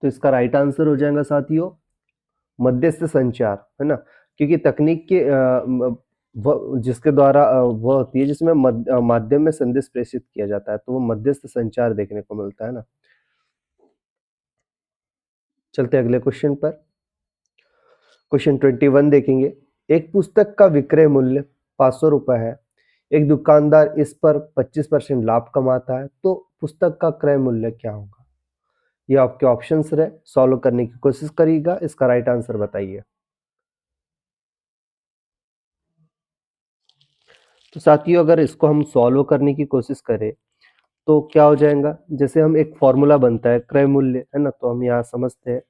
तो इसका राइट आंसर हो जाएगा साथियों मध्यस्थ संचार, है ना। क्योंकि तकनीक के जिसके द्वारा वह होती है जिसमें माध्यम में संदेश प्रेषित किया जाता है, तो वो मध्यस्थ संचार देखने को मिलता है ना। चलते अगले क्वेश्चन पर। क्वेश्चन 21 देखेंगे। एक पुस्तक का विक्रय मूल्य 500 रुपए है, एक दुकानदार इस पर 25% लाभ कमाता है, तो पुस्तक का क्रय मूल्य क्या होगा। ये आपके ऑप्शंस रहे, सॉल्व करने की कोशिश करिएगा, इसका राइट आंसर बताइए। तो साथियों अगर इसको हम सॉल्व करने की कोशिश करें तो क्या हो जाएगा, जैसे हम एक फॉर्मूला बनता है क्रय मूल्य, है ना, तो हम यहाँ समझते हैं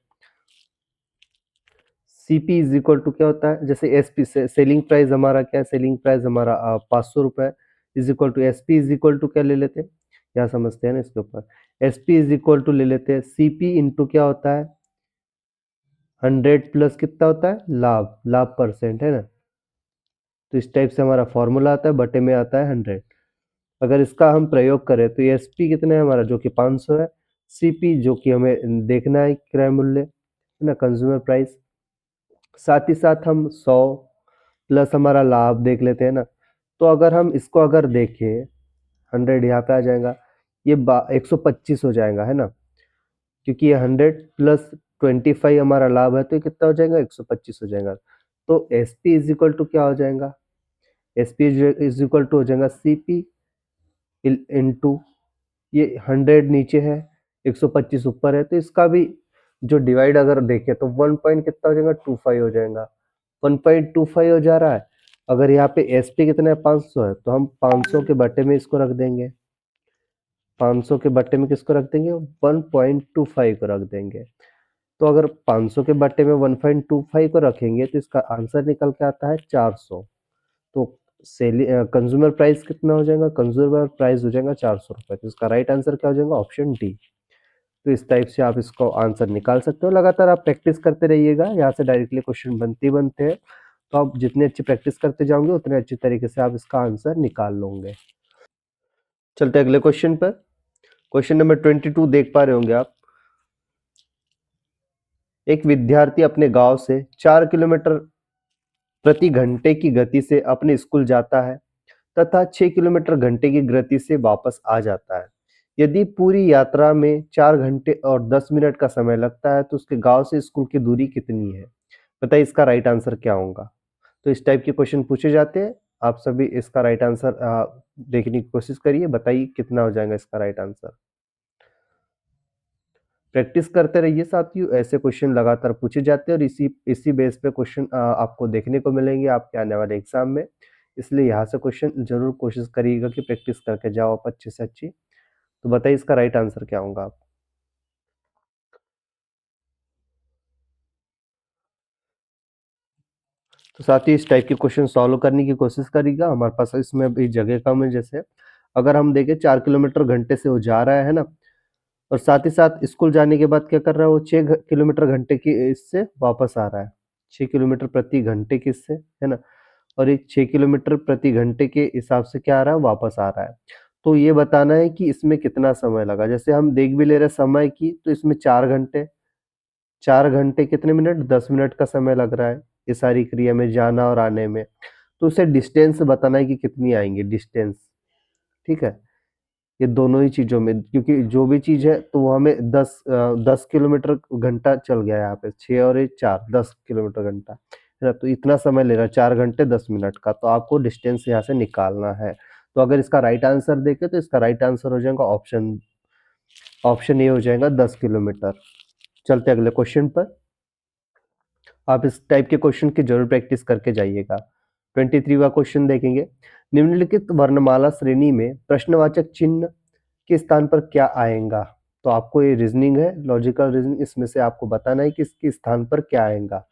सीपी इज इक्वल टू क्या होता है, जैसे एसपी से सेलिंग प्राइस हमारा क्या है, सेलिंग प्राइस हमारा 500 रुपए is equal to SP is equal to क्या ले लेते हैं, यहाँ समझते हैं ना इसके ऊपर। एसपी इज इक्वल टू ले लेते हैं सीपी इंटू क्या होता है 100 प्लस कितना होता है लाभ, लाभ परसेंट, है ना। तो इस टाइप से हमारा फॉर्मूला आता है, बटे में आता है 100। अगर इसका हम प्रयोग करें तो एसपी कितना है हमारा, जो कि 500 है, सीपी जो कि हमें देखना है क्रय मूल्य, है ना, कंज्यूमर प्राइस, साथ ही साथ हम 100 प्लस हमारा लाभ देख लेते हैं ना। तो अगर हम इसको अगर देखें 100 यहाँ पे आ जाएगा, ये 125 हो जाएगा, है ना, क्योंकि ये 100 प्लस 25 हमारा लाभ है, तो ये कितना हो जाएगा 125 हो जाएगा। तो S P is equal to क्या हो जाएगा, S P is equal to हो जाएगा सी पी इंटू ये 100 नीचे है 125 ऊपर है, तो इसका भी जो डिवाइड अगर देखें तो 1 पॉइंट कितना हो जाएगा 25 हो जाएगा, 1.25 हो जा रहा है। अगर यहाँ पे एस पी कितना है 500 है, तो हम 500 के बटे में इसको रख देंगे, 500 के बट्टे में किसको रख देंगे? 1.25 को रख देंगे। तो अगर 500 के बट्टे में 1.25 को रखेंगे तो इसका आंसर निकल के आता है 400। तो कंज्यूमर प्राइस कितना हो जाएगा? कंज्यूमर प्राइस हो जाएगा 400 रुपये। तो इसका राइट आंसर क्या हो जाएगा? Option D. तो इस टाइप से आप इसको आंसर निकाल सकते हो। लगातार आप प्रैक्टिस करते रहिएगा, यहाँ से डायरेक्टली क्वेश्चन बनते हैं। तो आप जितनी अच्छी प्रैक्टिस करते जाओगे उतने अच्छी तरीके से आप इसका आंसर निकाल लोगे। चलते अगले क्वेश्चन पर। क्वेश्चन नंबर 22 देख पा रहे होंगे आप। एक विद्यार्थी अपने गांव से 4 किलोमीटर प्रति घंटे की गति से अपने स्कूल जाता है तथा 6 किलोमीटर घंटे की गति से वापस आ जाता है। यदि पूरी यात्रा में 4 घंटे और 10 मिनट का समय लगता है तो उसके गांव से स्कूल की दूरी कितनी है? बताइए इसका राइट आंसर क्या होगा? तो इस टाइप के क्वेश्चन पूछे जाते हैं। आप सभी इसका राइट आंसर देखने की कोशिश करिए। बताइए कितना हो जाएगा इसका राइट आंसर। प्रैक्टिस करते रहिए साथियों, ऐसे क्वेश्चन लगातार पूछे जाते हैं और इसी इसी बेस पे क्वेश्चन आपको देखने को मिलेंगे आपके आने वाले एग्जाम में। इसलिए यहाँ से क्वेश्चन जरूर कोशिश करिएगा कि प्रैक्टिस करके जाओ आप अच्छी से अच्छी। तो बताइए इसका राइट आंसर क्या होगा आप? तो साथ ही इस टाइप के क्वेश्चन सॉल्व करने की कोशिश करिएगा। हमारे पास इसमें अभी जगह कम है। जैसे अगर हम देखें 4 किलोमीटर घंटे से वो जा रहा है ना, और साथ ही साथ स्कूल जाने के बाद क्या कर रहा है वो 6 किलोमीटर घंटे की इससे वापस आ रहा है। 6 किलोमीटर प्रति घंटे की इससे, है ना। और एक 6 किलोमीटर प्रति घंटे के हिसाब से क्या आ रहा है? वापस आ रहा है। तो ये बताना है कि इसमें कितना समय लगा। जैसे हम देख भी ले रहे हैं समय की, तो इसमें 4 घंटे, 4 घंटे कितने मिनट? 10 मिनट का समय लग रहा है ये सारी क्रिया में जाना और आने में। तो उसे डिस्टेंस बताना है कि कितनी आएंगे डिस्टेंस। ठीक है, ये दोनों ही चीजों में, क्योंकि जो भी चीज है तो वो हमें 10 किलोमीटर घंटा चल गया यहाँ पे। 6 और 4, 10 किलोमीटर घंटा, है ना। तो इतना समय ले रहा है 4 घंटे 10 मिनट का। तो आपको डिस्टेंस यहाँ से निकालना है। तो अगर इसका राइट आंसर देखे तो इसका राइट आंसर हो जाएगा ऑप्शन ऑप्शन ए हो जाएगा 10 किलोमीटर। चलते अगले क्वेश्चन पर। आप इस टाइप के क्वेश्चन की जरूर प्रैक्टिस करके जाइएगा। 23वां क्वेश्चन देखेंगे। निम्नलिखित वर्णमाला श्रेणी में प्रश्नवाचक चिन्ह के स्थान पर क्या आएगा? तो आपको ये रीजनिंग है, लॉजिकल रीजनिंग। इसमें से आपको बताना है कि इसके स्थान पर क्या आएगा।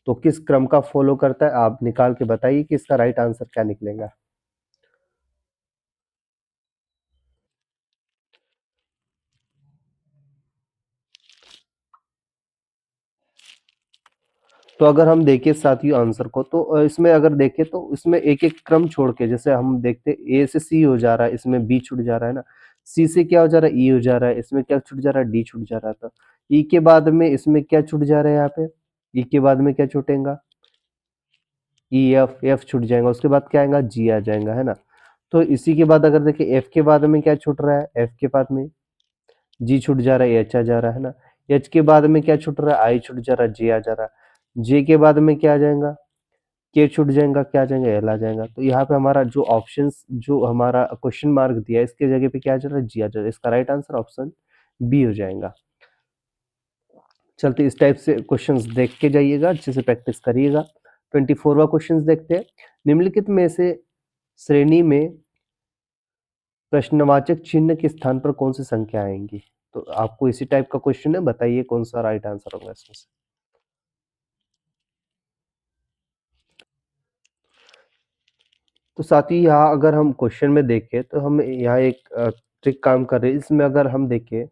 तो किस क्रम का फॉलो करता है आप निकाल के बताइए कि इसका राइट आंसर क्या निकलेगा। तो अगर हम देखें साथियों आंसर को, तो इसमें अगर देखें तो इसमें एक एक क्रम छोड़ के, जैसे हम देखते ए से सी हो जा रहा है, इसमें बी छूट जा रहा है ना। सी से क्या हो जा रहा है? ई हो जा रहा है। इसमें क्या छूट जा रहा है? डी छूट जा रहा था। ई के बाद में इसमें क्या छूट जा रहा है? यहाँ पे ई के बाद में क्या छूटेगा? ई एफ, एफ छूट जाएगा। उसके बाद क्या आएगा? जी आ जाएगा, है ना। तो इसी के बाद अगर देखिए एफ के बाद में क्या छूट रहा है? एफ के बाद में जी छूट जा रहा है, एच आ जा रहा है ना। एच के बाद में क्या छूट रहा है? आई छूट जा रहा है, जे आ जा रहा है। जे के बाद में क्या आ जाएगा? के छूट जाएगा, क्या आ जाएगा? एल आ जाएगा। तो यहाँ पे हमारा जो ऑप्शंस, जो हमारा क्वेश्चन मार्क दिया है, इसके जगह पे क्या आ जा रहा है? जी आ जा रहा है। इसका राइट आंसर ऑप्शन बी हो जाएगा। चलते इस टाइप से क्वेश्चंस देख के जाइएगा, अच्छे से प्रैक्टिस करिएगा। 24वां क्वेश्चन देखते हैं। निम्नलिखित में से श्रेणी में प्रश्नवाचक चिन्ह के स्थान पर कौन सी संख्या आएंगी? तो आपको इसी टाइप का क्वेश्चन है, बताइए कौन सा राइट आंसर होगा इसमें से। तो साथ ही यहाँ अगर हम क्वेश्चन में देखें तो हम यहाँ एक ट्रिक काम कर रहे हैं। इसमें अगर हम देखें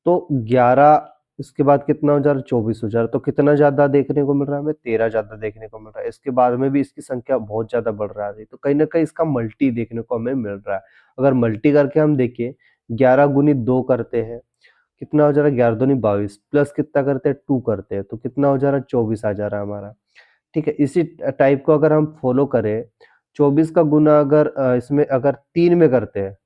तो 11, इसके बाद कितना हो जा रहा है? 24 हो जा रहा है। तो कितना ज्यादा देखने को मिल रहा है हमें? 13 ज्यादा देखने को मिल रहा है। इसके बाद में भी इसकी संख्या बहुत ज्यादा बढ़ रहा है। तो कहीं ना कहीं इसका मल्टी देखने को हमें मिल रहा है। अगर मल्टी करके हम देखें, 11 गुनी 2 करते हैं, कितना हो जा रहा है? 11 दूनी 22, प्लस कितना करते हैं? 2 करते हैं, तो कितना हो जा रहा है? 24 आ जा रहा है हमारा। ठीक है, इसी टाइप को अगर हम फॉलो करें, 24 का गुना अगर इसमें अगर 3 में करते हैं,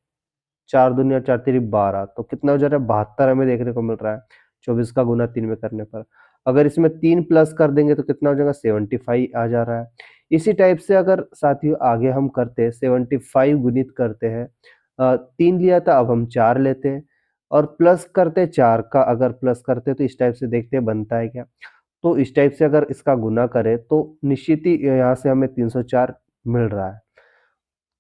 4 दूनी और 4 तिरी 12, तो कितना हो जा रहा है? 72 हमें देखने को मिल रहा है 24 का गुना 3 में करने पर। अगर इसमें 3 प्लस कर देंगे तो कितना हो जाएगा? 75 आ जा रहा है। इसी टाइप से अगर साथियों आगे हम करते हैं, 75 गुणित करते हैं, 3 लिया था अब हम 4 लेते हैं, और प्लस करते हैं 4 का, अगर प्लस करते हैं तो इस टाइप से देखते हैं बनता है क्या। तो इस टाइप से अगर इसका गुना करें तो निश्चित ही यहाँ से हमें 304 मिल रहा है।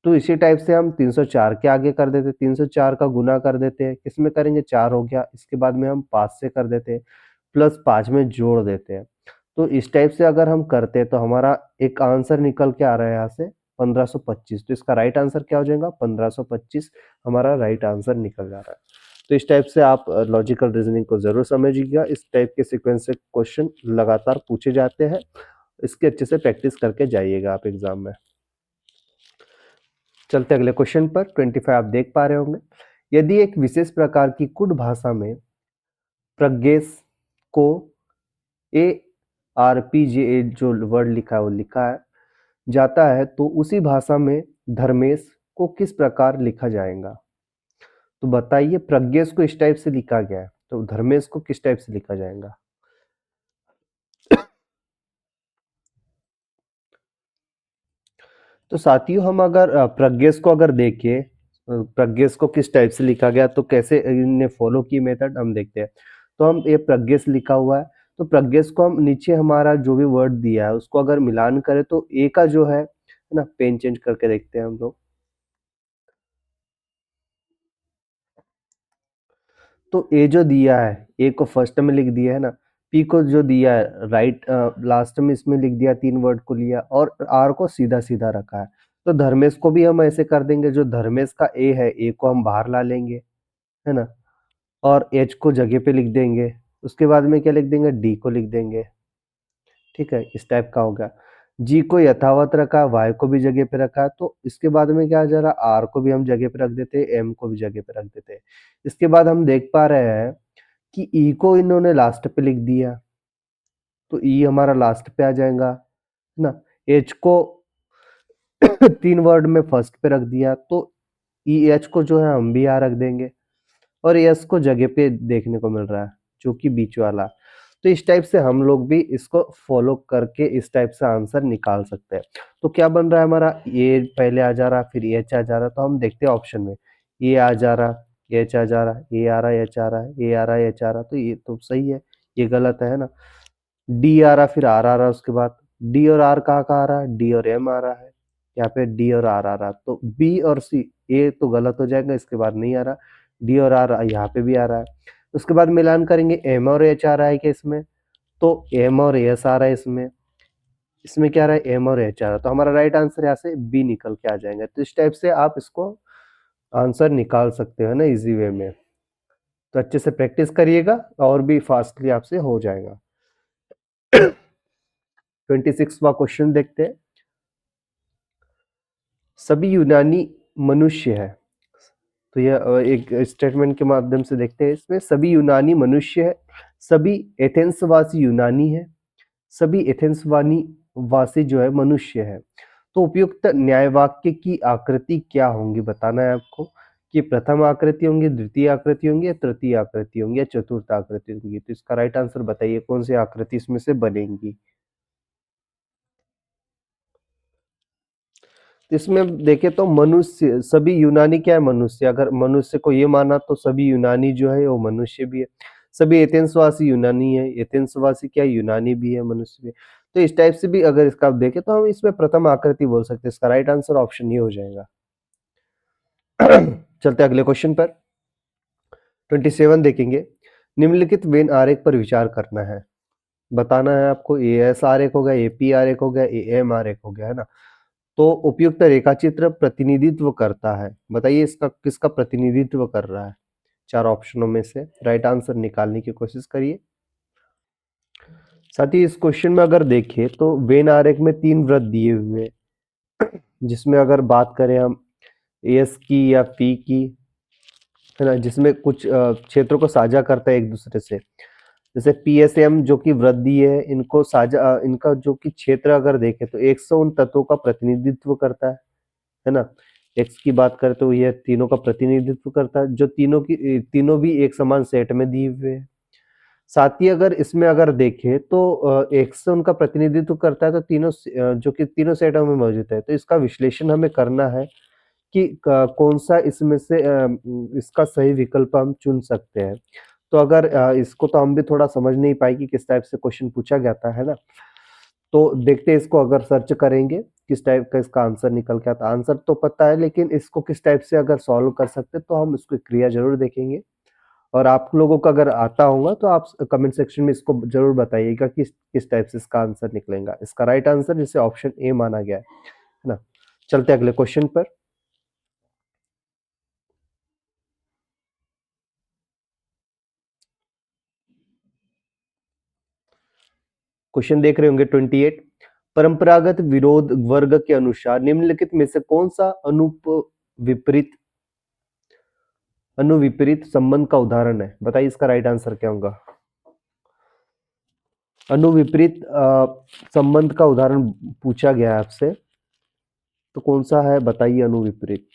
तो इसी टाइप से हम 304 के आगे कर देते, 304 का गुना कर देते हैं, किसमें करेंगे 4 हो गया, इसके बाद में हम 5 से कर देते हैं, प्लस 5 में जोड़ देते हैं। तो इस टाइप से अगर हम करते हैं तो हमारा एक आंसर निकल के आ रहा है यहाँ से 1525। तो इसका राइट आंसर क्या हो जाएगा 1525, हमारा राइट आंसर निकल जा रहा है। तो इस टाइप से आप लॉजिकल रीजनिंग को जरूर समझिएगा। इस टाइप के सीक्वेंस से क्वेश्चन लगातार पूछे जाते हैं, इसके अच्छे से प्रैक्टिस करके जाइएगा आप एग्जाम में। चलते अगले क्वेश्चन पर। 25 आप देख पा रहे होंगे, यदि एक विशेष प्रकार की कुट भाषा में प्रज्ञेश को ARPJ जो वर्ड लिखा है वो लिखा है जाता है, तो उसी भाषा में धर्मेश को किस प्रकार लिखा जाएगा? तो बताइए, प्रज्ञेश को इस टाइप से लिखा गया है, तो धर्मेश को किस टाइप से लिखा जाएगा? तो साथियों, हम अगर प्रज्ञेश को अगर देखें, प्रज्ञेश को किस टाइप से लिखा गया, तो कैसे इनने फॉलो की मेथड हम देखते हैं। तो हम ये प्रज्ञेश लिखा हुआ है, तो प्रज्ञेश को हम नीचे हमारा जो भी वर्ड दिया है उसको अगर मिलान करें तो ए का जो है ना, पेन चेंज करके देखते हैं हम लोग। तो ए जो दिया है, ए को फर्स्ट में लिख दिया है ना, पी को जो दिया है राइट लास्ट में इसमें लिख दिया, 3 वर्ड को लिया, और आर को सीधा सीधा रखा है। तो धर्मेश को भी हम ऐसे कर देंगे, जो धर्मेश का ए है, ए को हम बाहर ला लेंगे, है ना, और एच को जगह पे लिख देंगे, उसके बाद में क्या लिख देंगे, डी को लिख देंगे। ठीक है, इस टाइप का होगा। जी को यथावत रखा है, वाई को भी जगह पे रखा है, तो इसके बाद में क्या आ जा रहा है, आर को भी हम जगह पे रख देते हैं, एम को भी जगह पे रख देते हैं। इसके बाद हम देख पा रहे हैं कि ई को इन्होंने लास्ट पे लिख दिया, तो ई हमारा लास्ट पे आ जाएगा, है ना। एच को 3 वर्ड में फर्स्ट पे रख दिया, तो ई एच को जो है हम भी यहाँ रख देंगे, और यस को जगह पे देखने को मिल रहा है जो कि बीच वाला। तो इस टाइप से हम लोग भी इसको फॉलो करके इस टाइप से आंसर निकाल सकते हैं। तो क्या बन रहा है हमारा, ये पहले आ जा रहा, फिर एच आ जा रहा, तो हम देखते हैं ऑप्शन में, ये आ जा रहा, एच आ जा रहा, ये आ रहा, एच आ रहा, ये आ रहा, एच आ रहा, तो ये तो सही है, ये गलत है ना। डी आ रहा, फिर आर आ रहा, उसके बाद डी और आर कहाँ कहाँ आ रहा है, डी और एम आ रहा है, यहाँ पे डी और आर आ रहा, तो बी और सी, ए तो गलत हो जाएगा, इसके बाद नहीं आ रहा, डी और आर यहाँ पे भी आ रहा है। उसके बाद मिलान करेंगे, एम और एच आ रहा है कि इसमें, तो एम और एस आ रहा है इसमें, इसमें क्या आ रहा है, एम और एच आ रहा है, तो हमारा राइट आंसर यहाँ से बी निकल के आ जाएंगे। तो इस टाइप से आप इसको आंसर निकाल सकते हो ना इजी वे में। तो अच्छे से प्रैक्टिस करिएगा और भी फास्टली आपसे हो जाएगा। 26वां क्वेश्चन देखते हैं। सभी यूनानी मनुष्य है, तो यह एक स्टेटमेंट के माध्यम से देखते हैं। इसमें सभी यूनानी मनुष्य है, सभी एथेंस वासी यूनानी है, सभी एथेंस वासी जो है मनुष्य है। तो उपयुक्त न्याय वाक्य की आकृति क्या होंगी बताना है आपको, कि प्रथम आकृति होंगी, द्वितीय आकृति होंगी, या तृतीय आकृति होंगी, या चतुर्थ आकृति होंगी। तो इसका राइट आंसर बताइए, कौन सी आकृति इसमें से बनेगी। इसमें देखें तो मनुष्य, सभी यूनानी क्या है, मनुष्य, अगर मनुष्य को ये माना तो सभी यूनानी जो है वो मनुष्य भी है। सभी एथेंसवासी यूनानी है, एथेंसवासी क्या है, यूनानी भी है, मनुष्य भी है। तो इस टाइप से भी अगर इसका आप देखें तो हम इसमें प्रथम आकृति बोल सकते हैं। इसका राइट आंसर ऑप्शन ये हो जाएगा। चलते अगले क्वेश्चन पर। 27 देखेंगे, निम्नलिखित वेन आरेख पर विचार करना है। बताना है आपको, ए एस आरेख हो गया, ए पी आरेख हो गया, ए एम आरेख हो गया, है ना। तो उपयुक्त रेखाचित्र प्रतिनिधित्व करता है, बताइए इसका किसका प्रतिनिधित्व कर रहा है। 4 ऑप्शनों में से राइट आंसर निकालने की कोशिश करिए। साथ ही इस क्वेश्चन में अगर देखें तो वेन आरेख में 3 वृत्त दिए हुए हैं, जिसमें अगर बात करें हम एस की या पी की, है ना, जिसमें कुछ क्षेत्रों को साझा करता है एक दूसरे से। जैसे पीएसएम जो कि वृद्धि है, इनको साझा इनका जो कि क्षेत्र अगर देखें तो 100 उन तत्वों का प्रतिनिधित्व करता है ना। एक्स की बात करें तो यह तीनों का प्रतिनिधित्व करता है, जो तीनों भी एक समान सेट में दिए हुए हैं। साथ ही अगर इसमें अगर देखें तो एक्स उनका प्रतिनिधित्व करता है, तो तीनों जो कि तीनों सेटों में मौजूद है। तो इसका विश्लेषण हमें करना है कि कौन सा इसमें से इसका सही विकल्प हम चुन सकते हैं। तो अगर इसको तो हम भी थोड़ा समझ नहीं पाए कि किस टाइप से क्वेश्चन पूछा गया था, है ना। तो देखते हैं इसको अगर सर्च करेंगे किस टाइप का इसका आंसर निकल के आता। आंसर तो पता है, लेकिन इसको किस टाइप से अगर सॉल्व कर सकते तो हम इसको क्रिया जरूर देखेंगे। और आप लोगों को अगर आता होगा तो आप कमेंट सेक्शन में इसको जरूर बताइएगा कि किस टाइप से इसका आंसर निकलेगा। इसका राइट आंसर जिसे ऑप्शन ए माना गया है ना। चलते अगले क्वेश्चन पर। क्वेश्चन देख रहे होंगे 28। परंपरागत विरोध वर्ग के अनुसार निम्नलिखित में से कौन सा अनुविपरीत संबंध का उदाहरण है। बताइए इसका राइट आंसर क्या होगा। अनुविपरीत संबंध का उदाहरण पूछा गया है आपसे, तो कौन सा है बताइए अनुविपरीत।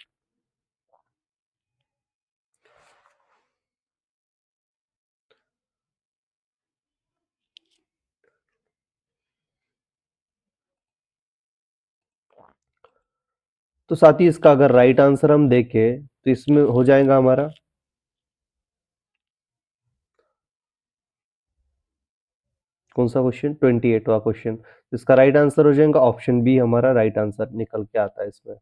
तो साथ ही इसका अगर राइट आंसर हम देखें तो इसमें हो जाएगा हमारा कौन सा क्वेश्चन, 28वां क्वेश्चन। इसका राइट आंसर हो जाएगा ऑप्शन बी, हमारा राइट आंसर निकल के आता है इसमें।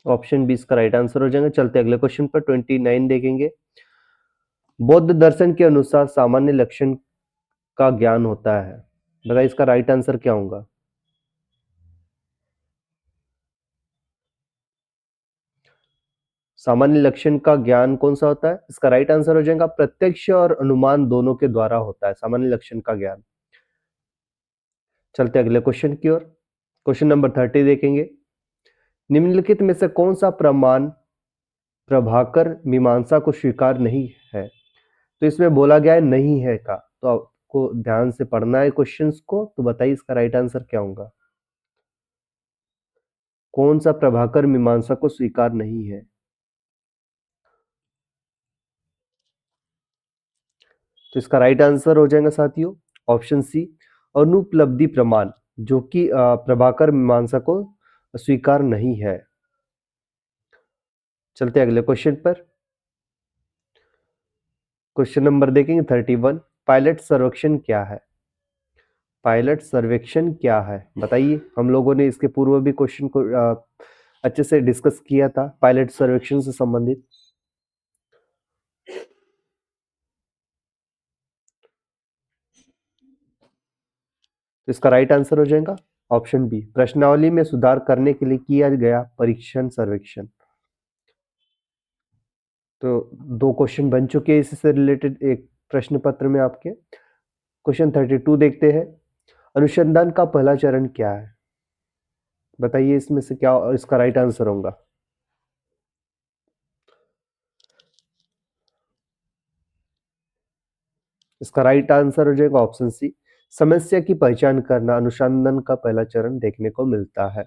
ऑप्शन बी इसका राइट आंसर हो जाएगा। चलते अगले क्वेश्चन पर 29 देखेंगे। बौद्ध दर्शन के अनुसार सामान्य लक्षण का ज्ञान होता है। बताइए इसका राइट आंसर क्या होगा। सामान्य लक्षण का ज्ञान कौन सा होता है। इसका राइट आंसर हो जाएगा प्रत्यक्ष और अनुमान दोनों के द्वारा होता है सामान्य लक्षण का ज्ञान। चलते अगले क्वेश्चन की ओर। क्वेश्चन नंबर 30 देखेंगे। निम्नलिखित में से कौन सा प्रमाण प्रभाकर मीमांसा को स्वीकार नहीं है। तो इसमें बोला गया है नहीं है का, तो आपको ध्यान से पढ़ना है क्वेश्चंस को। तो बताइए इसका राइट आंसर क्या होगा। कौन सा प्रभाकर मीमांसा को स्वीकार नहीं है। तो इसका राइट आंसर हो जाएगा साथियों ऑप्शन सी, अनुपलब्धि प्रमाण, जो कि प्रभाकर मीमांसा को स्वीकार नहीं है। चलते अगले क्वेश्चन पर। क्वेश्चन नंबर देखेंगे 31। पायलट सर्वेक्षण क्या है। पायलट सर्वेक्षण क्या है बताइए। हम लोगों ने इसके पूर्व भी क्वेश्चन को अच्छे से डिस्कस किया था पायलट सर्वेक्षण से संबंधित। तो इसका राइट आंसर हो जाएगा ऑप्शन बी, प्रश्नावली में सुधार करने के लिए किया गया परीक्षण सर्वेक्षण। तो दो क्वेश्चन बन चुके हैं इससे रिलेटेड एक प्रश्न पत्र में आपके। क्वेश्चन 32 देखते हैं। अनुसंधान का पहला चरण क्या है। बताइए इसमें से क्या इसका राइट आंसर होगा। इसका राइट आंसर हो जाएगा ऑप्शन सी, समस्या की पहचान करना अनुसंधान का पहला चरण देखने को मिलता है।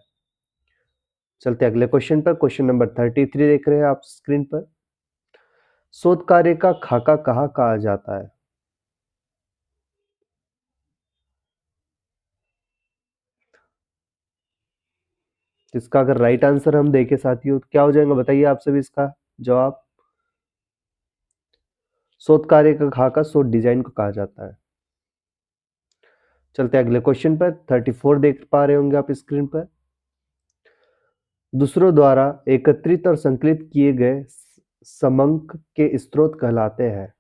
चलते अगले क्वेश्चन पर। क्वेश्चन नंबर 33 देख रहे हैं आप स्क्रीन पर। शोध कार्य का खाका कहाँ कहा जाता है। इसका अगर राइट आंसर हम देखें साथियों तो क्या हो जाएगा बताइए आप सभी इसका जवाब। शोध कार्य का खाका शोध डिजाइन को कहा जाता है। चलते अगले क्वेश्चन पर। 34 देख पा रहे होंगे आप स्क्रीन पर। दूसरों द्वारा एकत्रित और संकलित किए गए समंक के स्रोत कहलाते हैं।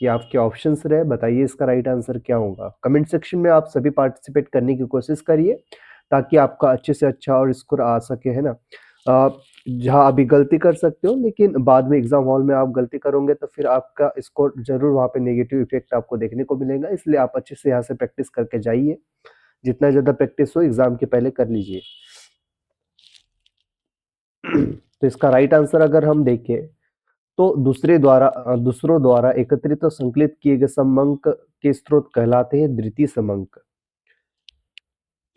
ये आपके ऑप्शंस रहे, बताइए इसका राइट आंसर क्या होगा। कमेंट सेक्शन में आप सभी पार्टिसिपेट करने की कोशिश करिए ताकि आपका अच्छे से अच्छा और स्कोर आ सके, है ना। जहां अभी गलती कर सकते हो, लेकिन बाद में एग्जाम हॉल में आप गलती करोगे तो फिर आपका स्कोर जरूर वहां पे नेगेटिव इफेक्ट आपको देखने को मिलेगा। इसलिए आप अच्छे से यहाँ से प्रैक्टिस करके जाइए। जितना ज्यादा प्रैक्टिस हो एग्जाम के पहले कर लीजिए। तो इसका राइट आंसर अगर हम देखें तो दूसरों द्वारा एकत्रित और संकलित किए गए समंक के स्रोत कहलाते हैं द्वितीय समंक,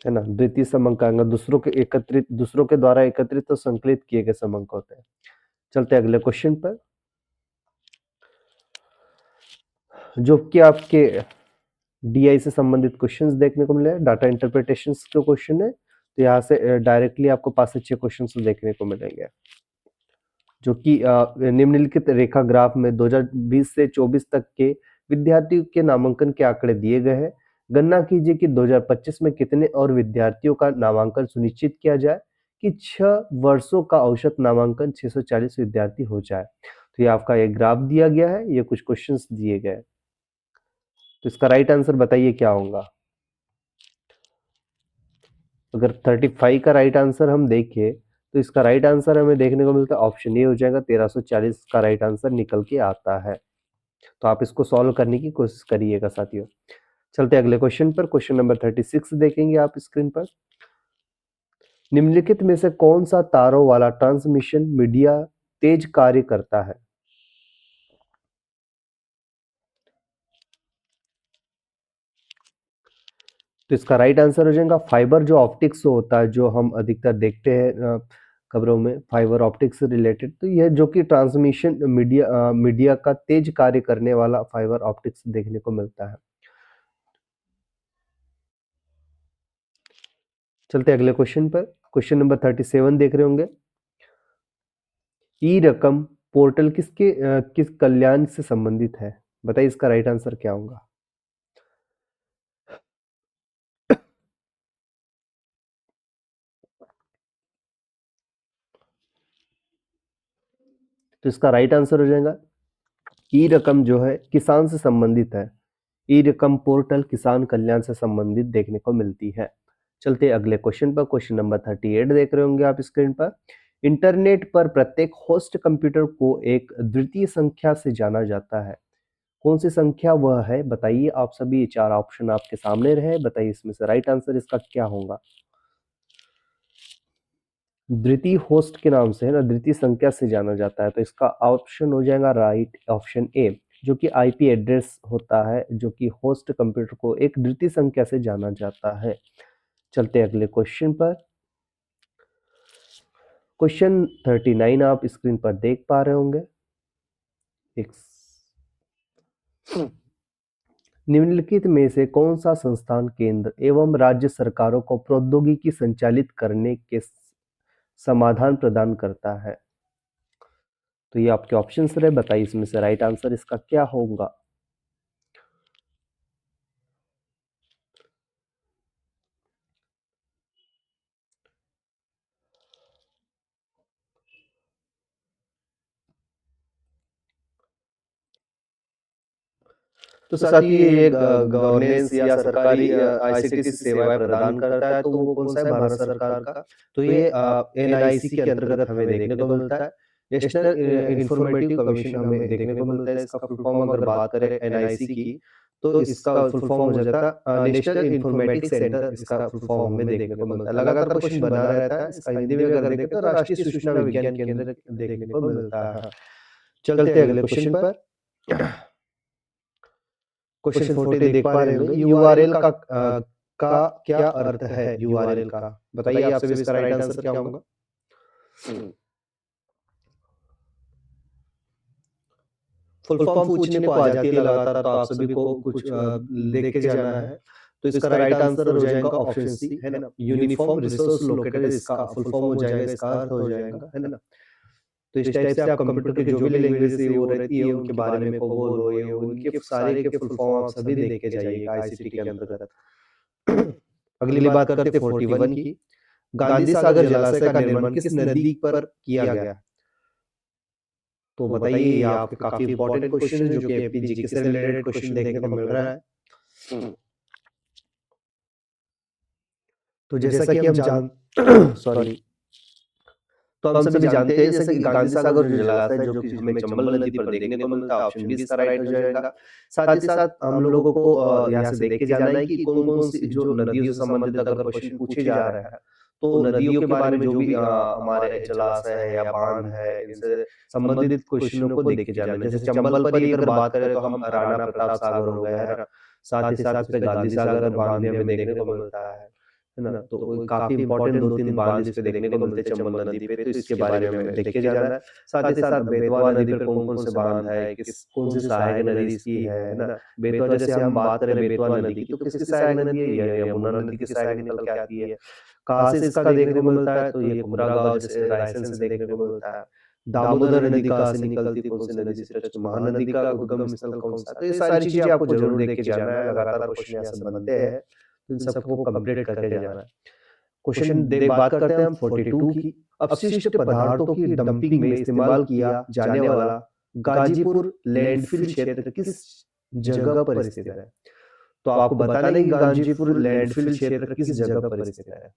है ना। द्वितीय समंक आएगा दूसरों के द्वारा एकत्रित और संकलित किए गए समंक होते हैं। चलते अगले क्वेश्चन पर, जो कि आपके डीआई से संबंधित क्वेश्चंस देखने को मिले। डाटा इंटरप्रिटेशन के क्वेश्चन है, तो यहाँ से डायरेक्टली आपको 5 से 6 क्वेश्चन देखने को मिलेंगे, जो कि निम्नलिखित रेखा ग्राफ में 2020 से 24 तक के विद्यार्थियों के नामांकन के आंकड़े दिए गए हैं। गणना कीजिए कि 2025 में कितने और विद्यार्थियों का नामांकन सुनिश्चित किया जाए कि 6 वर्षों का औसत नामांकन 640 विद्यार्थी हो जाए। तो ये आपका एक ग्राफ दिया गया है, ये कुछ क्वेश्चंस दिए गए हैं। तो इसका राइट आंसर बताइए क्या होगा। अगर 35 का राइट आंसर हम देखें तो इसका राइट आंसर हमें देखने को मिलता है ऑप्शन ए हो जाएगा, 1340 का राइट आंसर निकल के आता है। तो आप इसको सॉल्व करने की कोशिश करिएगा साथियों। चलते अगले क्वेश्चन पर। क्वेश्चन नंबर 36 देखेंगे आप स्क्रीन पर। निम्नलिखित में से कौन सा तारों वाला ट्रांसमिशन मीडिया तेज कार्य करता है? तो इसका राइट आंसर हो जाएगा फाइबर जो ऑप्टिक्स होता है, जो हम अधिकतर देखते हैं खबरों में, फाइबर ऑप्टिक्स से रिलेटेड। तो यह जो कि ट्रांसमिशन मीडिया का तेज कार्य करने वाला फाइबर ऑप्टिक्स देखने को मिलता है। चलते अगले क्वेश्चन पर। क्वेश्चन नंबर 37 देख रहे होंगे। ई रकम पोर्टल किस कल्याण से संबंधित है? बताइए इसका राइट आंसर क्या होगा। तो इसका राइट आंसर हो जाएगा ई रकम जो है किसान से संबंधित है। ई रकम पोर्टल किसान कल्याण से संबंधित देखने को मिलती है। चलते अगले क्वेश्चन पर। क्वेश्चन नंबर 38 देख रहे होंगे आप स्क्रीन पर। इंटरनेट पर प्रत्येक होस्ट कंप्यूटर को एक द्वितीय संख्या से जाना जाता है। कौन सी संख्या वह है बताइए। आप सभी, ये 4 ऑप्शन आपके सामने रहे, बताइए इसमें से राइट आंसर इसका क्या होगा। द्वितीय होस्ट के नाम से है ना, द्वितीय संख्या से जाना जाता है। तो इसका ऑप्शन हो जाएगा राइट ऑप्शन ए, जो कि आईपी एड्रेस होता है, जो कि होस्ट कंप्यूटर को एक द्वितीय संख्या से जाना जाता है। चलते अगले क्वेश्चन पर। क्वेश्चन 39 आप स्क्रीन पर देख पा रहे होंगे। एक निम्नलिखित में से कौन सा संस्थान केंद्र एवं राज्य सरकारों को प्रौद्योगिकी संचालित करने के समाधान प्रदान करता है? तो ये आपके ऑप्शंस रहे, बताइए इसमें से राइट आंसर इसका क्या होगा। तो साथ ही ये गवर्नेंस या सरकारी आईसीटी सेवाएं प्रदान करता है। तो वो कौन सा है? भारत सरकार का। तो ये एनआईसी के अंतर्गत हमें देखने को मिलता है। नेशनल इंफॉर्मेटिव कमीशन हमें देखने को मिलता है। इसका फुल फॉर्म अगर बात करें एनआईसी की, तो इसका फुल फॉर्म हो जाता है नेशनल इंफॉर्मेटिक सेंटर। इसका फुल फॉर्म हमें देखने को मिलता है। लगातार क्वेश्चन बना रहता है। इसका हिंदी में अगर देखें तो राष्ट्रीय सूचना विज्ञान केंद्र देखने को मिलता है। चलते अगले क्वेश्चन पर। क्वेश्चन 40 देख पा रहे होंगे। यूआरएल का क्या अर्थ है? यूआरएल का बताइए आप सभी, इसका राइट आंसर क्या होगा। फुल फॉर्म पूछने को आ जाती है लगातार, तो आप सभी को कुछ देख के जाना है। तो इसका राइट आंसर हो जाएगा ऑप्शन सी, है ना, यूनिफॉर्म रिसोर्स लोकेटेड। इसका फुल फॉर्म हो जाएगा, इसका अर्थ हो जाएगा, है ना। तो इस टाइप से आप कंप्यूटर के जो भी लैंग्वेज है वो रहती है, उनके बारे में कोबोल हो, ये उनके सारे के फुल फॉर्म आप सभी देख के जाइएगा आईसीटी के अंतर्गत। अगली बात करते 41 की। गांधी सागर जलाशय का निर्माण किस नदी पर किया गया? तो बताइए, ये आपके काफी इंपॉर्टेंट क्वेश्चन है, जो कि एपीजीके से रिलेटेड क्वेश्चन देखने को मिल रहा है। तो जैसा कि हम जान सॉरी तो हम सभी जानते हैं जैसे कि गांधी सागर जो जलाशय जो कि हमें चंबल नदी पर देखने को मिलता है, ऑप्शन बी इसका राइट हो जाएगा। साथ ही साथ हम लोगों को यहाँ से देख के जाना है कि कौन कौन सी जो नदियों से संबंधित अगर क्वेश्चन पूछे जा रहे हैं, तो नदियों के बारे में जो भी हमारे जलाशय है या बांध है, इनसे संबंधित क्वेश्चनों को देख के जाना है। जैसे चंबल पर ही अगर बात करें तो हम राणा प्रताप सागर हो गया है ना, साथ ही साथ इस पे गांधी सागर बांध भी हमें देखने को मिलता है ना। तो काफी इंपॉर्टेंट 2-3 बांध इस पे देखने को मिलते हैं चंबल नदी पे, तो इसके बारे में हमें देख के जाना है। साथ ही साथ बेतवा नदी पर कौन कौन से बांध है, किस कौन सी सहायक नदी इसकी है ना। बेतवा जैसे हम बात करें बेतवा नदी की, तो किसकी सहायक नदी है? ये यमुना नदी की सहायक निकल के आती है। कहाँ से इसका देखने को मिलता है? तो ये कुमरा गांव जैसे रायसेन से देखने को मिलता है। दामोदर नदी कहाँ से निकलती है, कौन सी नदी से टच, महानदी का उद्गम स्थल कौन सा। तो ये सारी चीजें आपको जरूर देख के जाना है, लगातार क्वेश्चन यहाँ से बनते हैं, तो इन सबको कंप्लीट करके जाना है। क्वेश्चन देख बात करते हैं हम 42 की। अपशिष्ट पदार्थों की डंपिंग में इस्तेमाल किया जाने वाला गाजीपुर लैंडफिल क्षेत्र किस जगह पर स्थित है। तो आपको बताना है कि गाजीपुर लैंडफिल क्षेत्र किस जगह पर स्थित है।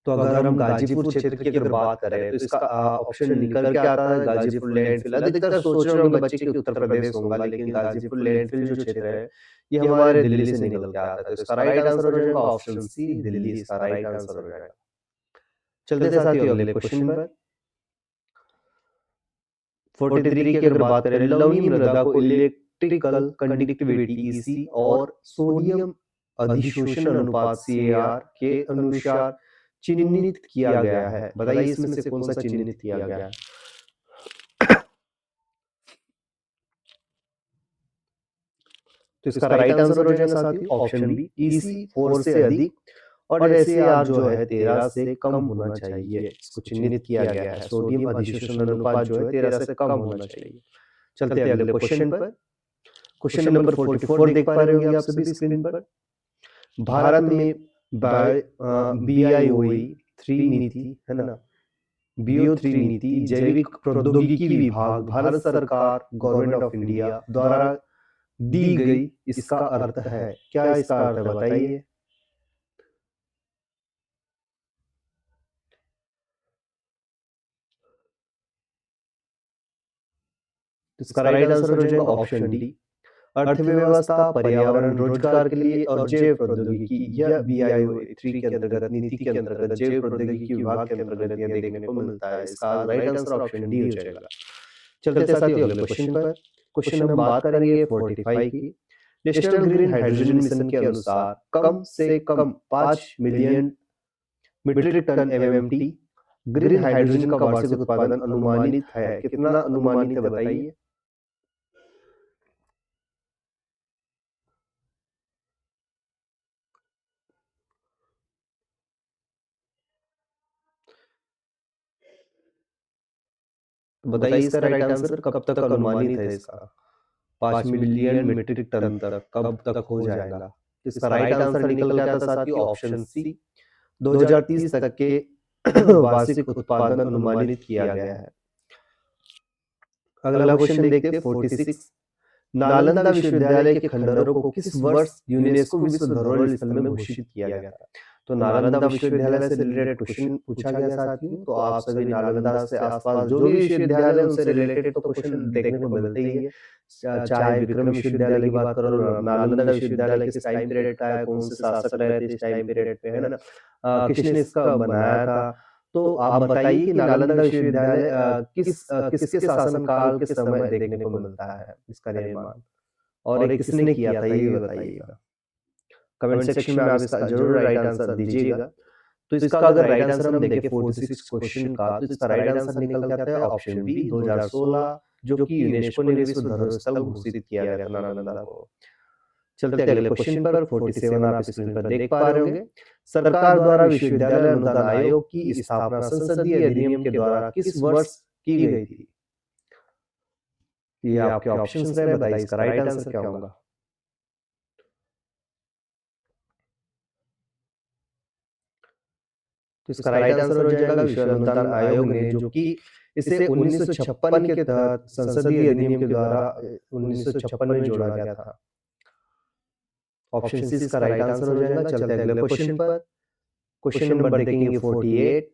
तो अगर हम गाजीपुर क्षेत्र की अगर बात करें तो इसका ऑप्शन निकल के आता है गाजीपुर लैंडफिल। अधिकतर सोच रहे होंगे बच्चे कि उत्तर प्रदेश होगा, लेकिन गाजीपुर लैंडफिल जो क्षेत्र है ये हमारे दिल्ली से निकल के आता है। तो इसका राइट आंसर हो जाएगा ऑप्शन सी, दिल्ली इसका राइट आंसर हो जाएगा। चलते साथियों अगले क्वेश्चन पर। 43 की अगर बात करें, लवणीय मृदा को इलेक्ट्रिकल कंडक्टिविटी ईसी और सोडियम अधिशोषण अनुपात सीएआर के अनुसार चिन्हित किया गया है। बताइए इसमें से कौन सा चिन्हित किया गया है। तो इसका राइट आंसर हो जाएगा साथियों ऑप्शन बी, ईसी 4 से अधिक और एसएआर जो है 13 से कम होना चाहिए, इसको चिन्हित किया गया है। सोडियम अधिशोषण अनुपात जो है 13 से कम होना चाहिए। चलते हैं अगले क्वेश्चन पर। क्वेश्चन नंबर 44 देख पा रहे होंगे आप सभी स्क्रीन पर। भारत में BIOE 3 नीति है ना, BIO3 नीति जैविक प्रौद्योगिकी विभाग भारत सरकार गवर्नमेंट ऑफ इंडिया द्वारा दी गई, इसका अर्थ है क्या, इसका अर्थ है बताइए। इसका राइट आंसर हो जाएगा ऑप्शन डी, अर्थव्यवस्था, पर्यावरण, रोजगार के लिए और जैव प्रौद्योगिकी। यह BIO3 के अंतर्गत, नीति के अंतर्गत, जैव प्रौद्योगिकी विभाग के अंतर्गत यह देखने को मिलता है। इसका राइट आंसर ऑप्शन डी हो जाएगा। चलते साथियों अगले क्वेश्चन पर। क्वेश्चन हम बात करेंगे 45 की। नेशनल ग्रीन हाइड्रोजन मिशन के अनुसार कम से कम 5 million metric tonne MMT green hydrogen का वार्षिक उत्पादन अनुमानित है। कितना अनुमानित है बताइए। बताइए इसका राइट आंसर कब तक अनुमानित है इसका। 5 मिलियन मीट्रिक टन तक कब तक हो जाएगा। इसका राइट आंसर निकल के आता साथियों ऑप्शन सी, 2030 तक के वार्षिक उत्पादन अनुमानित किया गया है। अगला क्वेश्चन देखते हैं 46। नालंदा विश्वविद्यालय के खंडहरों को किस वर्ष यूनेस्को विश्व धरोहर स्थल में घोषित किया गया था। तो नालंदा विश्वविद्यालय से रिलेटेड क्वेश्चन पूछा गया साथियों। तो आप सभी नालंदा से आसपास जो भी विश्वविद्यालय उनसे रिलेटेड तो क्वेश्चन देखने को मिलते ही है। चाहे विक्रम विश्वविद्यालय की बात करो, नालंदा विश्वविद्यालय किस टाइम पीरियड का है, कौन से शासक रहे थे इस टाइम पीरियड पे, है ना, किसने इसका बनाया था। तो आप बताइए कि नालंदा विश्वविद्यालय किसके शासनकाल के समय देखने को मिलता है इसका निर्माण, और ये किसने किया था ये भी बताइएगा। कमेंट सेक्शन में आप इसका जरूर राइट आंसर दीजिएगा। तो इसका अगर राइट आंसर हम देखें 46 क्वेश्चन का, तो इसका राइट आंसर निकल के आता है ऑप्शन बी, 2016, जो कि यूनेस्को ने विश्व धरोहर स्थल घोषित किया गया था नालंदा को। चलते अगले क्वेश्चन पर 47 आप स्क्रीन पर देख पा रहे होंगे। सरकार द्वारा विश्वविद्यालय अनुदान आयोग की स्थापना संसदीय अधिनियम के द्वारा किस वर्ष की गई थी। ये आपके ऑप्शंस रहे, बताइए इसका राइट आंसर क्या होगा। तो इसका राइट आंसर हो जाएगा विश्व अनुदान आयोग ने, जो कि इसे 1956 के तहत संसदीय अधिनियम के द्वारा 1956 में जोड़ा गया था। ऑप्शन सी इसका राइट आंसर हो जाएगा। चलते हैं अगले क्वेश्चन पर। क्वेश्चन नंबर देखेंगे 48।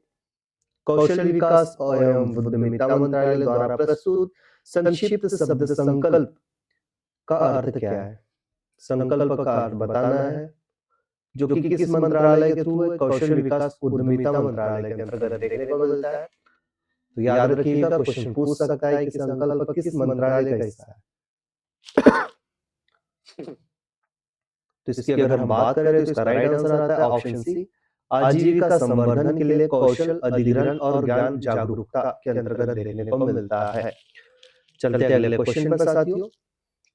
कौशल विकास एवं उद्यमिता मंत्रालय द्वारा प्रस्तुत संक्षिप्त शब्द संकल्प का अर्थ क्या है। संकल्प का अर्थ बताना है, जो कि किस मंत्रालय के थ्रू है, कौशल विकास उद्यमिता मंत्रालय के अंतर्गत देखने को मिलता है। तो याद रखिएगा क्वेश्चन पूछ सकता है कि संकल्प किस मंत्रालय का हिस्सा है। तो इसकी अगर हम बात करें तो इसका राइट आंसर आता है ऑप्शन सी, आजीविका संवर्धन के लिए कौशल अधिग्रहण और ज्ञान जागरूकता के अंतर्गत देखने को मिलता है। चलते हैं अगले क्वेश्चन पर साथियों।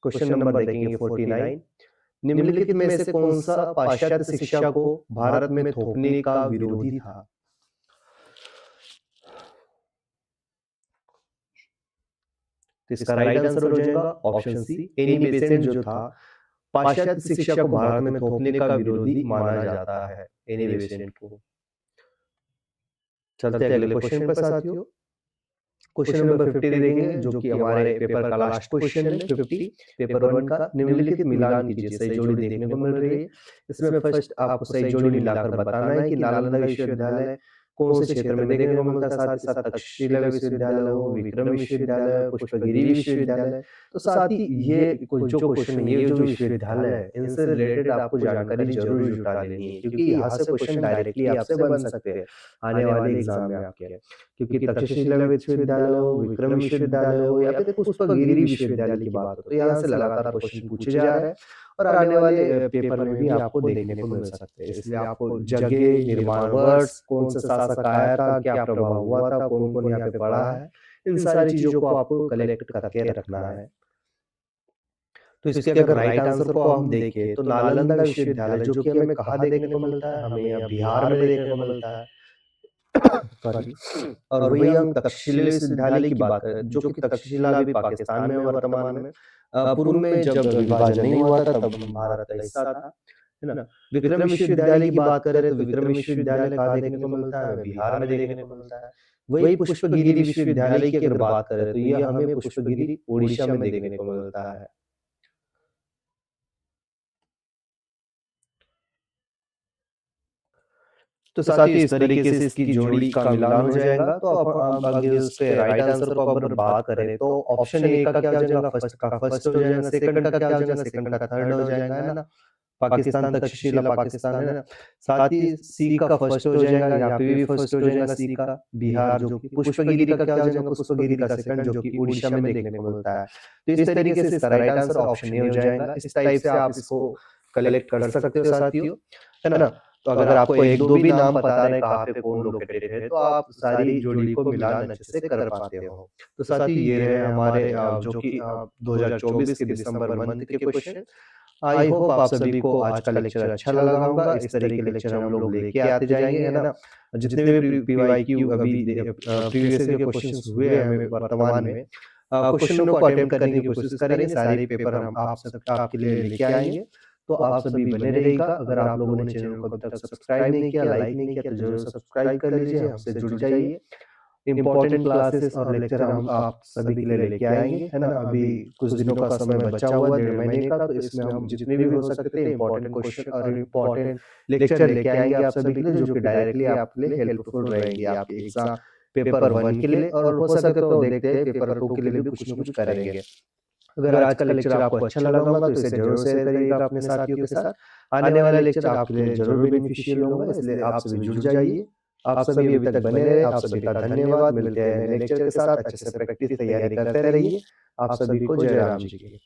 क्वेश्चन नंबर देखेंगे 49। निम्नलिखित में से कौन सा पाश्चात्य शिक्षा को भारत में थोपने का विरोधी था। तो इसका राइट आंसर हो जाएगा ऑप्शन सी, एनी बेसेंट जो था पाश्चात्य शिक्षा को भारत में थोपने का विरोधी माना जाता है, एनी बेसेंट को। चलते हैं अगले क्वेश्चन पर साथियों। क्वेश्चन नंबर 50 देखेंगे, जो कि हमारे पेपर का लास्ट क्वेश्चन है 50 पेपर 1 का। निम्नलिखित मिलान कीजिए, सही जोड़ी देखने को मिल रही है। इसमें फर्स्ट आपको सही जोड़ी मिलाकर बताना है कि नालंदा विश्वविद्यालय कौन से क्षेत्र में देखने को मिलता है, साथ ही साथ तक्षशिला विश्वविद्यालय हो, विक्रम विश्वविद्यालय, पुष्पगिरी विश्वविद्यालय। तो साथ ही ये जो क्वेश्चन है, ये जो विश्वविद्यालय है, इनसे रिलेटेड आपको जानकारी जरूर जुटा लेनी है, क्योंकि यहाँ से क्वेश्चन डायरेक्टली आपसे बन सकते हैं आने वाले एग्जाम में आपके। क्योंकि तक्षशिला विश्वविद्यालय हो, विक्रम विश्वविद्यालय हो या फिर पुष्पगिरी विश्वविद्यालय की बात हो, तो यहाँ से लगातार क्वेश्चन पूछे जा रहे हैं और आने वाले पेपर में भी आपको देखने को मिल सकते हैं। इसलिए आपको जगह, निर्माण वर्ष, कौन सा शासक आया था, क्या प्रभाव हुआ था, कौन कौन यहाँ पे पढ़ा है, इन सारी चीजों को आपको कलेक्ट करके रखना है। तो इसके अगर राइट आंसर को हम देखें तो नालंदा विश्वविद्यालय, जो कि हमें कहाँ देखने को मिलता है, हमें यहाँ बिहार में देखने को मिलता है। सॉरी, और वही हम तक्षशिला विश्वविद्यालय की बात करें, जो कि तक्षशिला अभी पाकिस्तान में वर्तमान में, पूर्व में जब विभाजन नहीं हुआ था तब भारत का हिस्सा था, है ना। विक्रम विश्वविद्यालय की बात करें तो विक्रम विश्वविद्यालय कहाँ देखने को मिलता है, बिहार में देखने को मिलता है। वही पुष्पगिरी विश्वविद्यालय की अगर बात करें तो ये हमें पुष्पगिरी ओडिशा में देखने को मिलता है। तो साथ ही इस तरीके से इसकी जोड़ी का मिलान हो जाएगा। तो अब आगे उसके राइट आंसर को अगर बात करें तो ऑप्शन ए का क्या हो जाएगा, फर्स्ट का फर्स्ट हो जाएगा, सेकंड का क्या हो जाएगा, सेकंड का थर्ड हो जाएगा, है ना। पाकिस्तान, तक्षशिला पाकिस्तान, है ना। साथ ही सी का फर्स्ट हो जाएगा, यहाँ पे भी फर्स्ट हो जाएगा सी का, बिहार, जो कि पुष्पगिरी का क्या हो जाएगा, पुष्पगिरी का सेकंड, जो कि उड़ीसा में देखने को मिलता है। तो इस तरीके से इसका राइट आंसर ऑप्शन ए हो जाएगा। इस टाइप से आप इसको कलेक्ट कर सकते हो साथियों, है ना। तो अगर आपको एक दो भी नाम पता रहे कहाँ पे कौन लोकेटेड है, तो आप सारी जोड़ी को मिलान अच्छे से कर पाते हो। तो साथ ही ये रहे हमारे जो कि 2024 के दिसंबर मंथ के क्वेश्चन। आई होप आप सभी को आज का लेक्चर अच्छा लगा होगा। इस तरह के लेक्चर हम लोग लेके आते जाएंगे, है ना। जितने भी पीवाईक्यू अभी प्रीवियस के क्वेश्चंस हुए हैं हमें वर्तमान में, क्वेश्चनों को अटेम्प्ट करने की कोशिश करेंगे। सारे पेपर हम आपके लिए लेके आएंगे। तो आप सभी बने रहिएगा। अगर आप लोगों ने चैनल को अभी तक सब्सक्राइब नहीं किया, लाइक नहीं किया, तो जरूर सब्सक्राइब कर लीजिए, हमसे जुड़ जाइए। इंपॉर्टेंट क्लासेस और लेक्चर हम आप सभी के लिए लेके आएंगे, है ना। अभी कुछ दिनों का समय बचा हुआ है, 1.5 महीने का, तो इसमें हम जितने भी हो सकते हैं इंपॉर्टेंट क्वेश्चन और इंपॉर्टेंट लेक्चर लेके आएंगे आप सभी के लिए, जो कि डायरेक्टली आपके लिए हेल्पफुल रहेंगे आपके एग्जाम पेपर 1 के लिए, और हो सके तो देखते हैं पेपर 2 के लिए भी कुछ न कुछ करेंगे। अगर आज का लेक्चर आपको अच्छा लगा होगा तो इसे जरूर शेयर करिएगा अपने साथियों के साथ। आने वाला लेक्चर आपके लिए जरूर बेनिफिशियल होगा, इसलिए आप सभी जुड़ जाइए। आप सभी अभी तक बने रहे, आप सभी का धन्यवाद। मिलते हैं नए लेक्चर के साथ, अच्छे से प्रैक्टिस तैयारी करते रहिए। आप सभी को जय राम जी की।